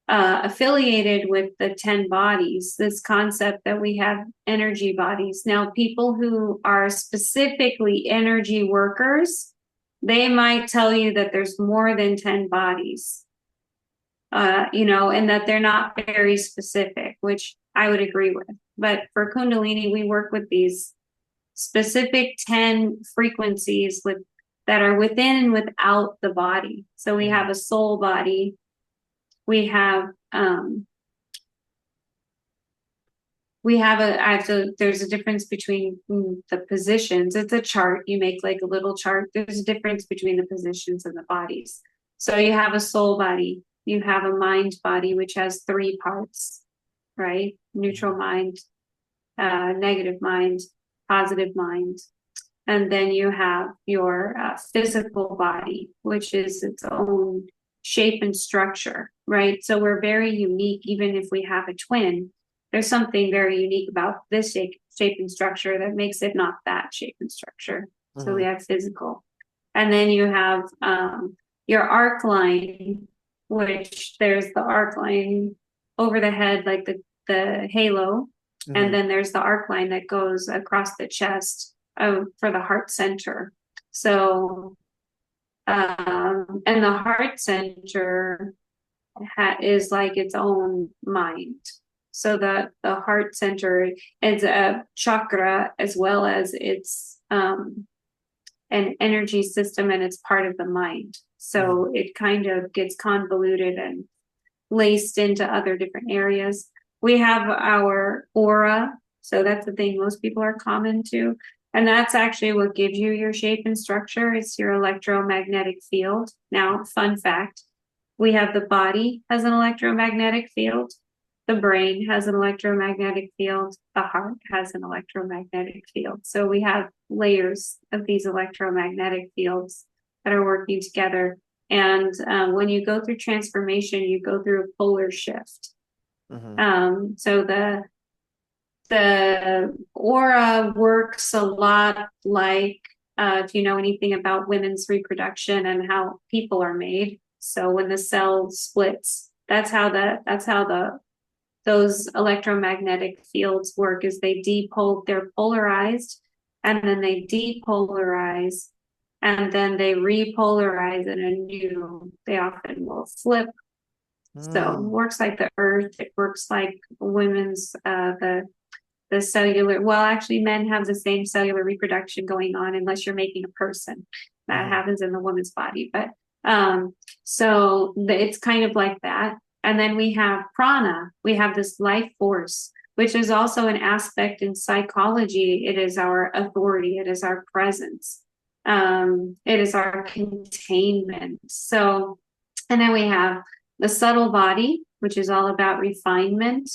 affiliated with the 10 bodies, this concept that we have energy bodies. Now, people who are specifically energy workers, they might tell you that there's more than 10 bodies, and that they're not very specific, which I would agree with. But for Kundalini, we work with these specific 10 frequencies that are within and without the body. So we have a soul body. We have there's a difference between the positions. It's a chart. You make like a little chart. There's a difference between the positions and the bodies. So you have a soul body. You have a mind body, which has 3 parts, right? Neutral mind, negative mind, positive mind. And then you have your physical body, which is its own shape and structure, right? So we're very unique, even if we have a twin. There's something very unique about this shape and structure that makes it not that shape and structure. So we have physical. And then you have your arc line, which there's the arc line over the head, like the halo. And then there's the arc line that goes across the chest for the heart center. So, and the heart center is like its own mind. So the heart center is a chakra as well as it's an energy system, and it's part of the mind. So it kind of gets convoluted and laced into other different areas. We have our aura. So that's the thing most people are common to. And that's actually what gives you your shape and structure. It's your electromagnetic field. Now, fun fact, we have the body has an electromagnetic field. The brain has an electromagnetic field. The heart has an electromagnetic field. So we have layers of these electromagnetic fields that are working together. And when you go through transformation, you go through a polar shift. So the aura works a lot like, if you know anything about women's reproduction and how people are made. So when the cell splits, that's how those electromagnetic fields work. Is they're polarized, and then they depolarize, and then they repolarize in a new. They often will flip. So it works like the earth. It works like women's the cellular. Well, actually, men have the same cellular reproduction going on, unless you're making a person. That happens in the woman's body, but it's kind of like that. And then we have prana. We have this life force, which is also an aspect in psychology. It is our authority. It is our presence. It is our containment. So, and then we have the subtle body, which is all about refinement,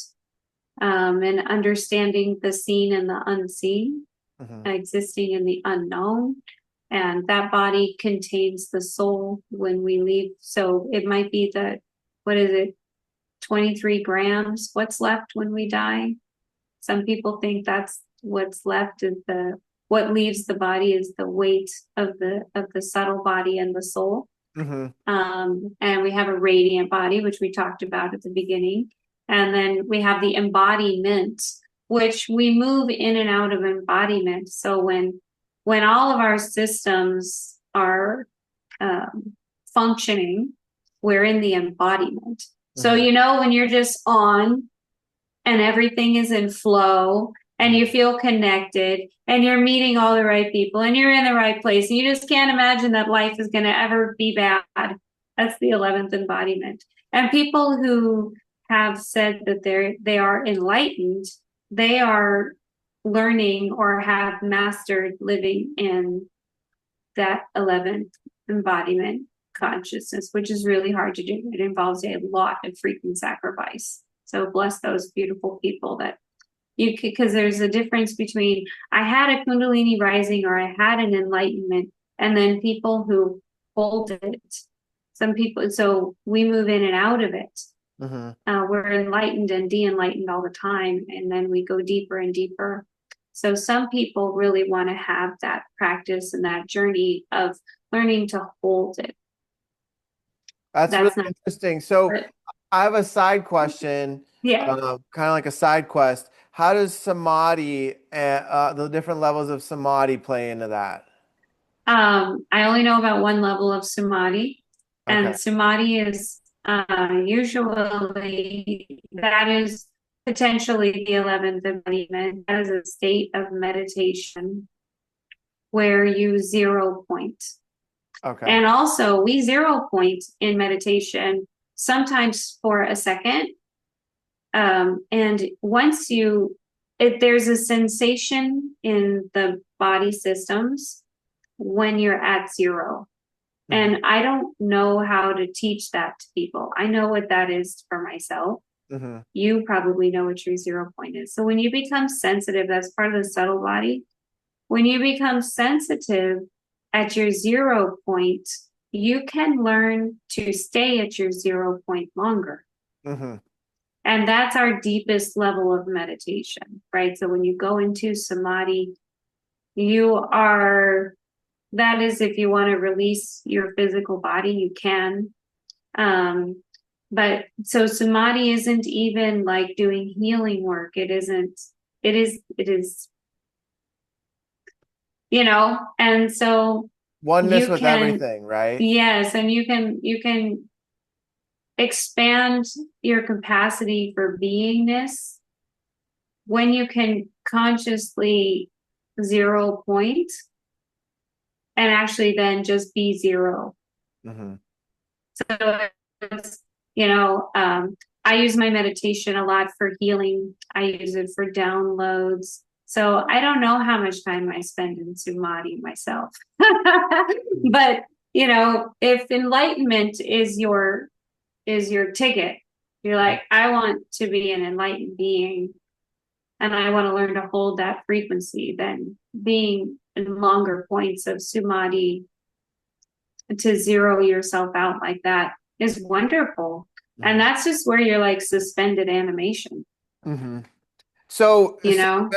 and understanding the seen and the unseen, existing in the unknown. And that body contains the soul when we leave. So it might be 23 grams, what's left when we die. Some people think that's what's left is what leaves the body is the weight of the subtle body and the soul. And we have a radiant body, which we talked about at the beginning. And then we have the embodiment, which we move in and out of embodiment. So when all of our systems are functioning, we're in the embodiment. So, when you're just on and everything is in flow and you feel connected and you're meeting all the right people and you're in the right place. And you just can't imagine that life is going to ever be bad. That's the 11th embodiment. And people who have said that they are enlightened, they are learning or have mastered living in that 11th embodiment consciousness, which is really hard to do. It involves a lot of frequent sacrifice. So bless those beautiful people that you could, because there's a difference between I had a Kundalini rising or I had an enlightenment, and then people who hold it. Some people, so we move in and out of it. We're enlightened and de-enlightened all the time, and then we go deeper and deeper. So some people really want to have that practice and that journey of learning to hold it. That's really That's not, interesting. So but I have a side question, yeah. kind of like a side quest. How does samadhi, the different levels of samadhi play into that? I only know about one level of samadhi, Okay. and samadhi is usually that is potentially the 11th embodiment as a state of meditation where you zero point. Okay. And also, we zero point in meditation sometimes for a second. And once there's a sensation in the body systems when you're at zero. Hmm. And I don't know how to teach that to people. I know what that is for myself. Hmm. You probably know what your zero point is. So when you become sensitive, that's part of the subtle body. When you become sensitive at your zero point, you can learn to stay at your zero point longer. Hmm. And that's our deepest level of meditation, right? So when you go into samadhi, that is if you want to release your physical body, you can. But so samadhi isn't even like doing healing work. It isn't, it is, and so Oneness you with can, everything, right? yes, and you can expand your capacity for beingness when you can consciously zero point and actually then just be zero. Hmm. So it's, I use my meditation a lot for healing. I use it for downloads. So I don't know how much time I spend in samadhi myself. But, if enlightenment is your ticket, you're like, I want to be an enlightened being and I want to learn to hold that frequency, then being in longer points of samadhi to zero yourself out like that is wonderful. And Hmm. that's just where you're like suspended animation, Hmm. So you you know?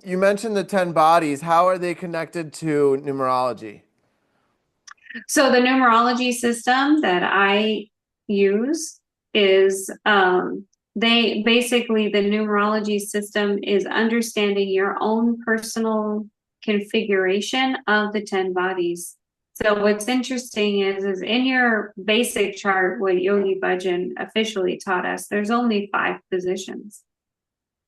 mentioned the 10 bodies. How are they connected to numerology? So the numerology system that I use is they basically the numerology system is understanding your own personal configuration of the 10 bodies. So what's interesting is in your basic chart, what Yogi Bhajan officially taught us, there's only 5 positions.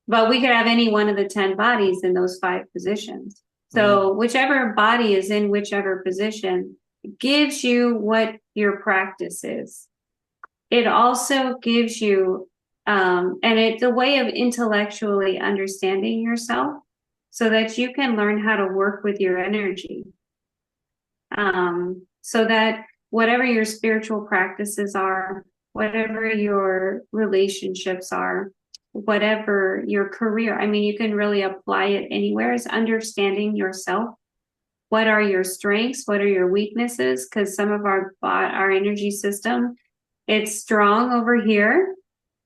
But we could have any one of the 10 bodies in those 5 positions. Mm. So whichever body is in whichever position gives you what your practice is. It also gives you, and it's a way of intellectually understanding yourself so that you can learn how to work with your energy. So that whatever your spiritual practices are, whatever your relationships are, whatever your career, I mean, you can really apply it anywhere, is understanding yourself. What are your strengths? What are your weaknesses? Because some of our energy system, it's strong over here,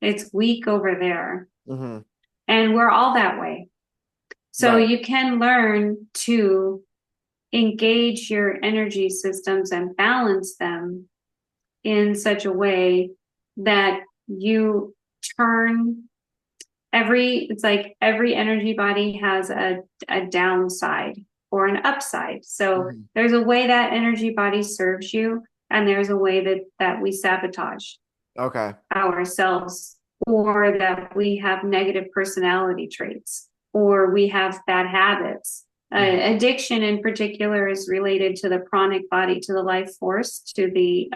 it's weak over there. Hmm. And we're all that way. So Right. you can learn to engage your energy systems and balance them in such a way that you turn it's like every energy body has a downside or an upside. So Hmm. there's a way that energy body serves you, and there's a way that we sabotage Okay. ourselves or that we have negative personality traits. or we have bad habits. Addiction in particular is related to the pranic body, to the life force, to the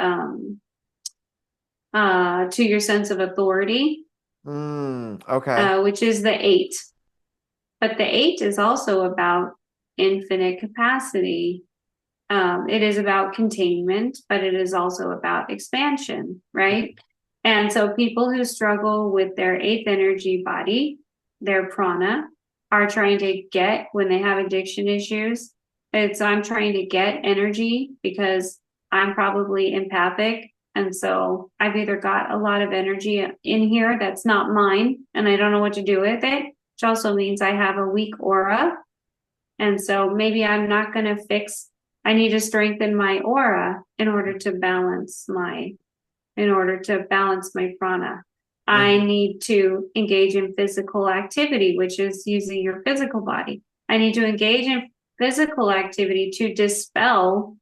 to your sense of authority, Okay. which is the eight. But the eight is also about infinite capacity. It is about containment, but it is also about expansion, right? And so people who struggle with their eighth energy body, their prana, are trying to get, when they have addiction issues, it's I'm trying to get energy because I'm probably empathic. And so I've either got a lot of energy in here that's not mine, and I don't know what to do with it, which also means I have a weak aura. And so maybe I'm not going to fix, I need to strengthen my aura in order to balance my prana. I Hmm. need to engage in physical activity, which is using your physical body. I need to engage in physical activity to dispel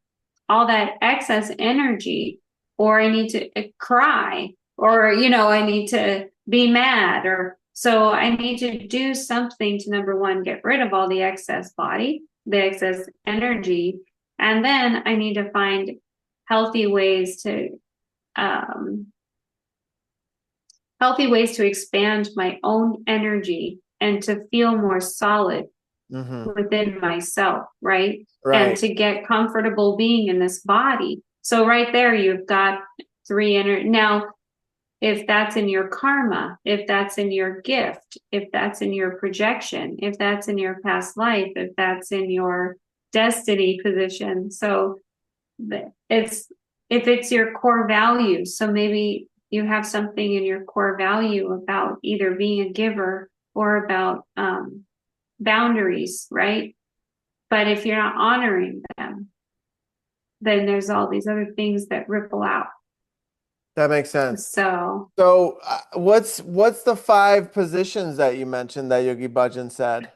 all that excess energy, or I need to cry, or, I need to be mad, or so I need to do something to, number one, get rid of all the excess body, the excess energy. And then I need to find healthy ways to, um, healthy ways to expand my own energy and to feel more solid Hmm. within myself, right? And Right. to get comfortable being in this body. So right there, you've got three inner. Now, if that's in your karma, if that's in your gift, if that's in your projection, if that's in your past life, if that's in your destiny position. So it's, if it's your core value, so maybe you have something in your core value about either being a giver or about boundaries, right? But if you're not honoring them, then there's all these other things that ripple out. That makes sense. So, So, what's the five positions that you mentioned that Yogi Bhajan said?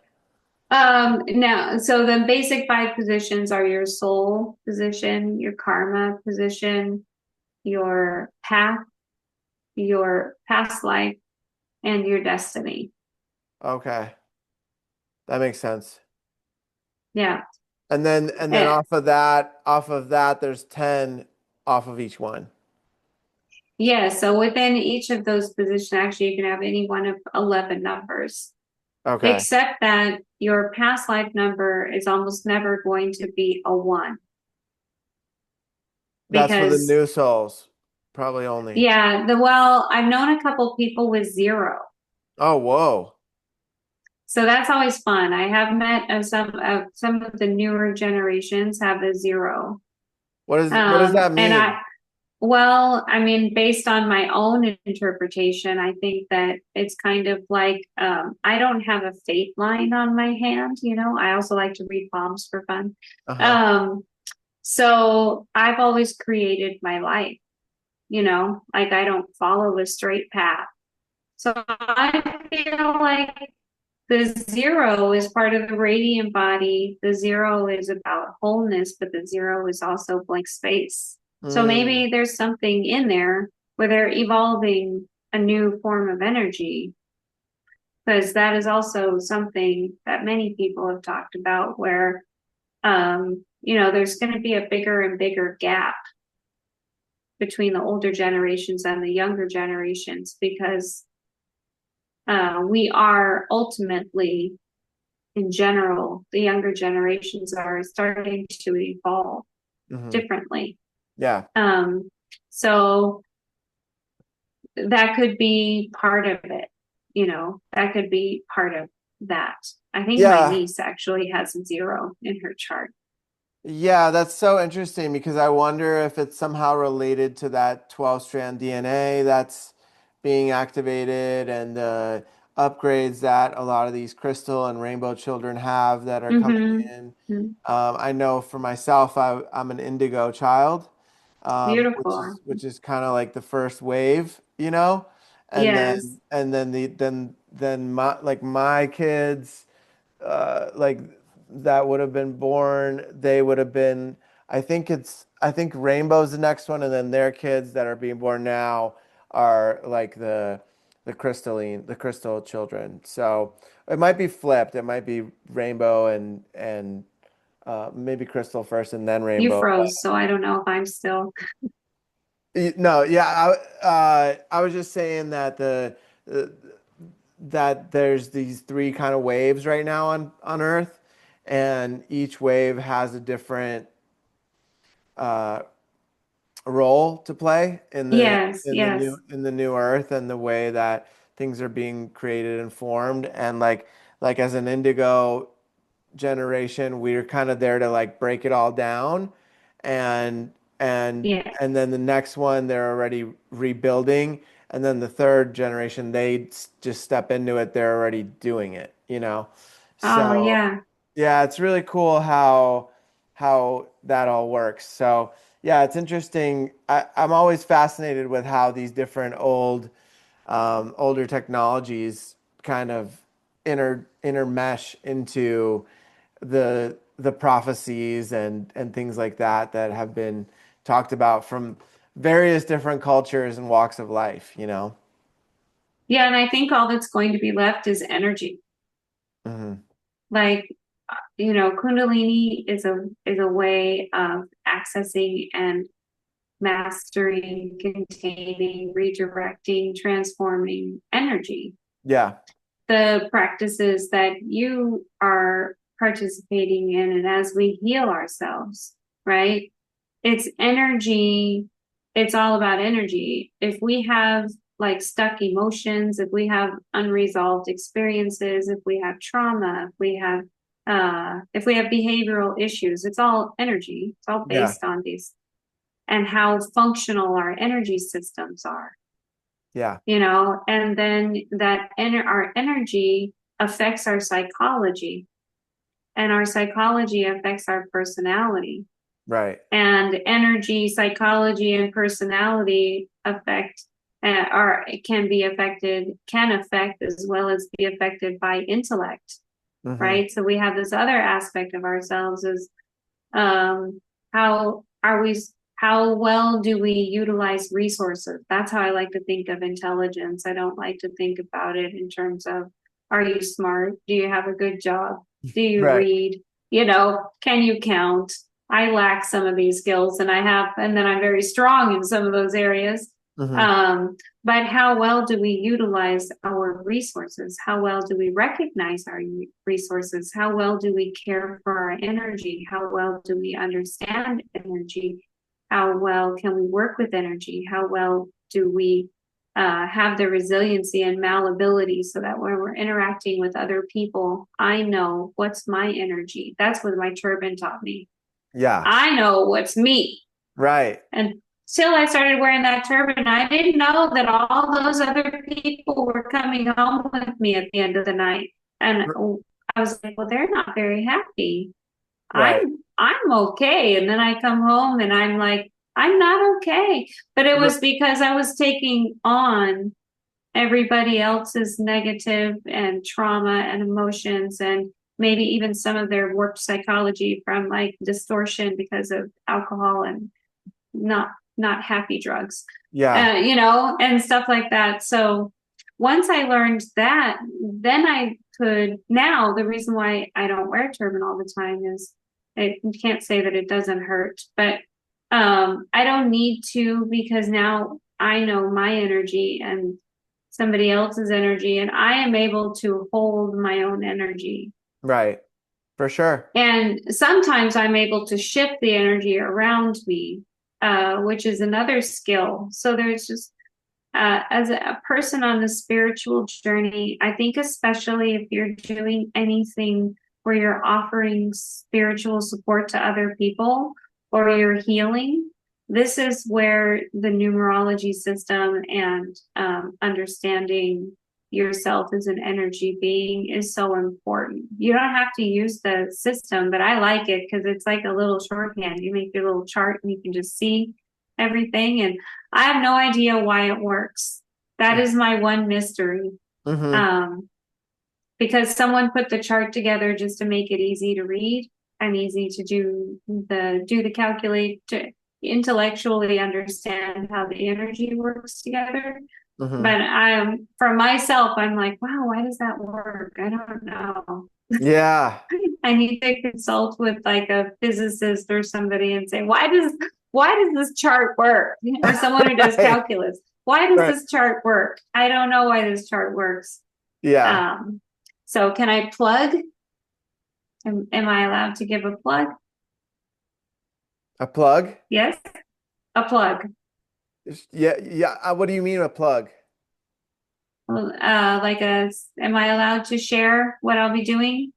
now, so the basic five positions are your soul position, your karma position, your path, your past life, and your destiny. Okay, that makes sense. Yeah. And then Eh, off of that, there's 10 off of each one. yeah. So within each of those positions, actually, you can have any one of 11 numbers, Okay. except that your past life number is almost never going to be a one. That's for the Because new souls, probably only. yeah, well, I've known a couple people with zero. Oh, whoa. So that's always fun. I have met some of the newer generations have a zero. What does that And mean? I mean, based on my own interpretation, I think that it's kind of like I don't have a fate line on my hand, I also like to read palms for fun. Uh-huh. Um, so I've always created my life, like I don't follow a straight path. So I feel like the zero is part of the radiant body. The zero is about wholeness, but the zero is also blank space. So Mm, maybe there's something in there where they're evolving a new form of energy, because that is also something that many people have talked about where, there's going to be a bigger and bigger gap between the older generations and the younger generations because we are ultimately, in general, the younger generations are starting to evolve hmm. differently. Yeah. Um, so that could be part of it, that could be part of that. I think my Yeah. niece actually has a zero in her chart. Yeah, that's so interesting because I wonder if it's somehow related to that 12-strand DNA that's being activated and the upgrades that a lot of these crystal and rainbow children have that are coming in. Mm-hmm. I know for myself, I'm an indigo child, which Beautiful. is kind of like the first wave, and Yes. then my kids like that would have been born, they would have been, I think Rainbow's the next one, and then their kids that are being born now are like the crystal children. So it might be flipped. It might be rainbow and maybe crystal first and then You rainbow. froze, so I don't know if I'm still. No, yeah, I was just saying that uh, that there's these three kind of waves right now on Earth, and each wave has a different uh, role to play Yes, yes. in the new Earth and the way that things are being created and formed. And like as an indigo generation, we're kind of there to like break it all down, and and Yeah. and then the next one they're already rebuilding, and then the third generation just step into it. They're already doing it, you know. Oh, So yeah. yeah, it's really cool how that all works. So yeah, it's interesting. I'm always fascinated with how these different older technologies kind of intermesh into the prophecies and things like that that have been talked about from various different cultures and walks of life, you know? Yeah, and I think all that's going to be left is energy. Hmm. Like, Kundalini is a way of accessing and mastering, containing, redirecting, transforming energy. Yeah, The practices that you are participating in, and as we heal ourselves, right? It's energy. It's all about energy. If we have like stuck emotions, if we have unresolved experiences, if we have trauma, if we have behavioral issues, it's all energy. It's all yeah, based on these and how functional our energy systems are, yeah, and then our energy affects our psychology, and our psychology affects our personality, right. and energy, psychology, and personality affect or can affect as well as be affected by intellect, Hmm. right? So we have this other aspect of ourselves is um, how are we how well do we utilize resources? That's how I like to think of intelligence. I don't like to think about it in terms of, are you smart? Do you have a good job? Do you Right. read? Can you count? I lack some of these skills, and then I'm very strong in some of those areas. Hmm. Um, but how well do we utilize our resources? How well do we recognize our resources? How well do we care for our energy? How well do we understand energy? How well can we work with energy? How well do we have the resiliency and malleability so that when we're interacting with other people, I know what's my energy. That's what my turban taught me. Yeah, I know what's me. right. And till I started wearing that turban, I didn't know that all those other people were coming home with me at the end of the night. And I was like, well, they're not very happy. Right. I'm okay. And then I come home and I'm like, I'm not okay. But it was because I was taking on everybody else's negative and trauma and emotions, and maybe even some of their warped psychology from like distortion because of alcohol and not not happy drugs, Yeah, and stuff like that. So once I learned that, then I could. Now the reason why I don't wear a turban all the time is I can't say that it doesn't hurt, but I don't need to, because now I know my energy and somebody else's energy, and I am able to hold my own energy. right. For sure. And sometimes I'm able to shift the energy around me, which is another skill. So there's just, as a person on the spiritual journey, I think especially if you're doing anything where you're offering spiritual support to other people or you're healing, this is where the numerology system and understanding yourself as an energy being is so important. You don't have to use the system, but I like it because it's like a little shorthand. You make your little chart and you can just see everything. And I have no idea why it works. That is my one mystery. Hmm. Um, because someone put the chart together just to make it easy to read and easy to do the calculate to intellectually understand how the energy works together. Hmm. But for myself, I'm like, wow, why does that work? I don't know. Yeah. I need to consult with like a physicist or somebody and say, why does this chart work? Or someone who does Right. calculus. Why does Right. this chart work? I don't know why this chart works. Yeah. Um, so can I plug? Am I allowed to give a plug? A plug? Yes, a plug. Yeah. Yeah. What do you mean a plug? Am I allowed to share what I'll be doing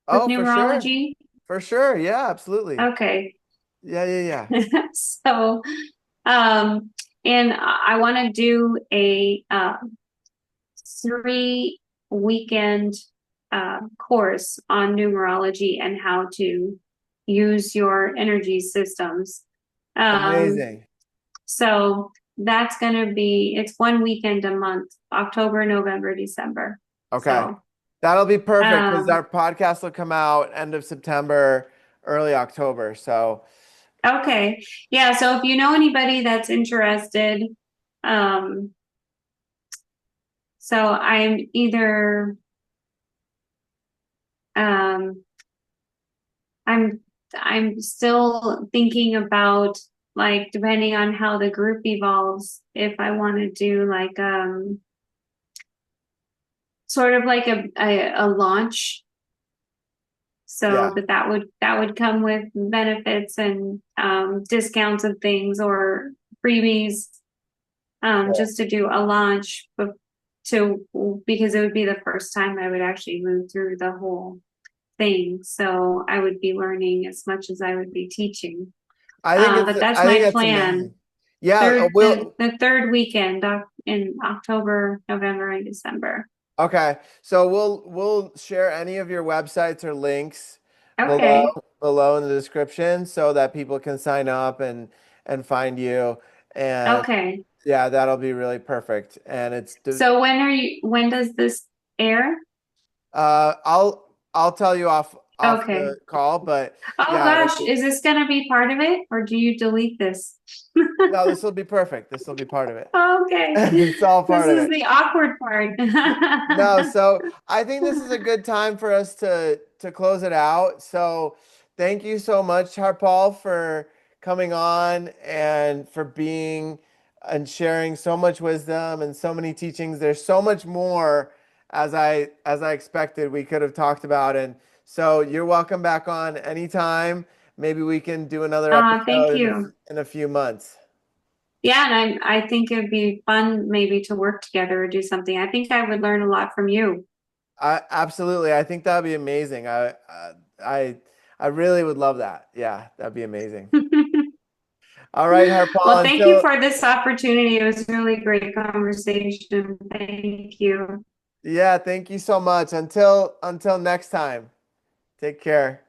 with Oh, for sure. numerology? For sure. Yeah, absolutely. Okay. Yeah. Yeah. Yeah. So, um, and I want to do a 3 weekend course on numerology and how to use your energy systems. Um, Amazing. so that's going to be, it's one weekend a month, October, November, December. Okay. So, That'll be perfect because um, our podcast will come out end of September, early October. So, okay. Yeah. So if you know anybody that's interested, um, so um, I'm I'm still thinking about like depending on how the group evolves, if I want to do like sort of like a launch, yeah. so that would come with benefits and discounts of things or freebies, Cool. just to do a launch, to because it would be the first time I would actually move through the whole thing. So I would be learning as much as I would be teaching. But that's I think my that's plan. amazing. Yeah. The third weekend in October, November, and December. Okay. So we'll share any of your websites or links below Okay. below in the description so that people can sign up and find you. And Okay. yeah, that'll be really perfect. And So when does this air? I'll tell you off Okay. the call, but Oh yeah, gosh, is this gonna be part of it or do you delete this? no, this will be perfect. This will be part of it. Okay. It's all This part of is it. the awkward part. No, so I think this is a good time for us to close it out. So thank you so much, Harpal, for coming on and for being and sharing so much wisdom and so many teachings. There's so much more as I expected we could have talked about. And so you're welcome back on anytime. Maybe we can do another Thank episode you. in a few months. Yeah, and I think it'd be fun maybe to work together or do something. I think I would learn a lot from you. Absolutely. I think that'd be amazing. I I really would love that. Yeah, that'd be amazing. All right, Well, Harpal. thank you Until for this opportunity. It was a really great conversation. Thank you. yeah, thank you so much. Until next time. Take care.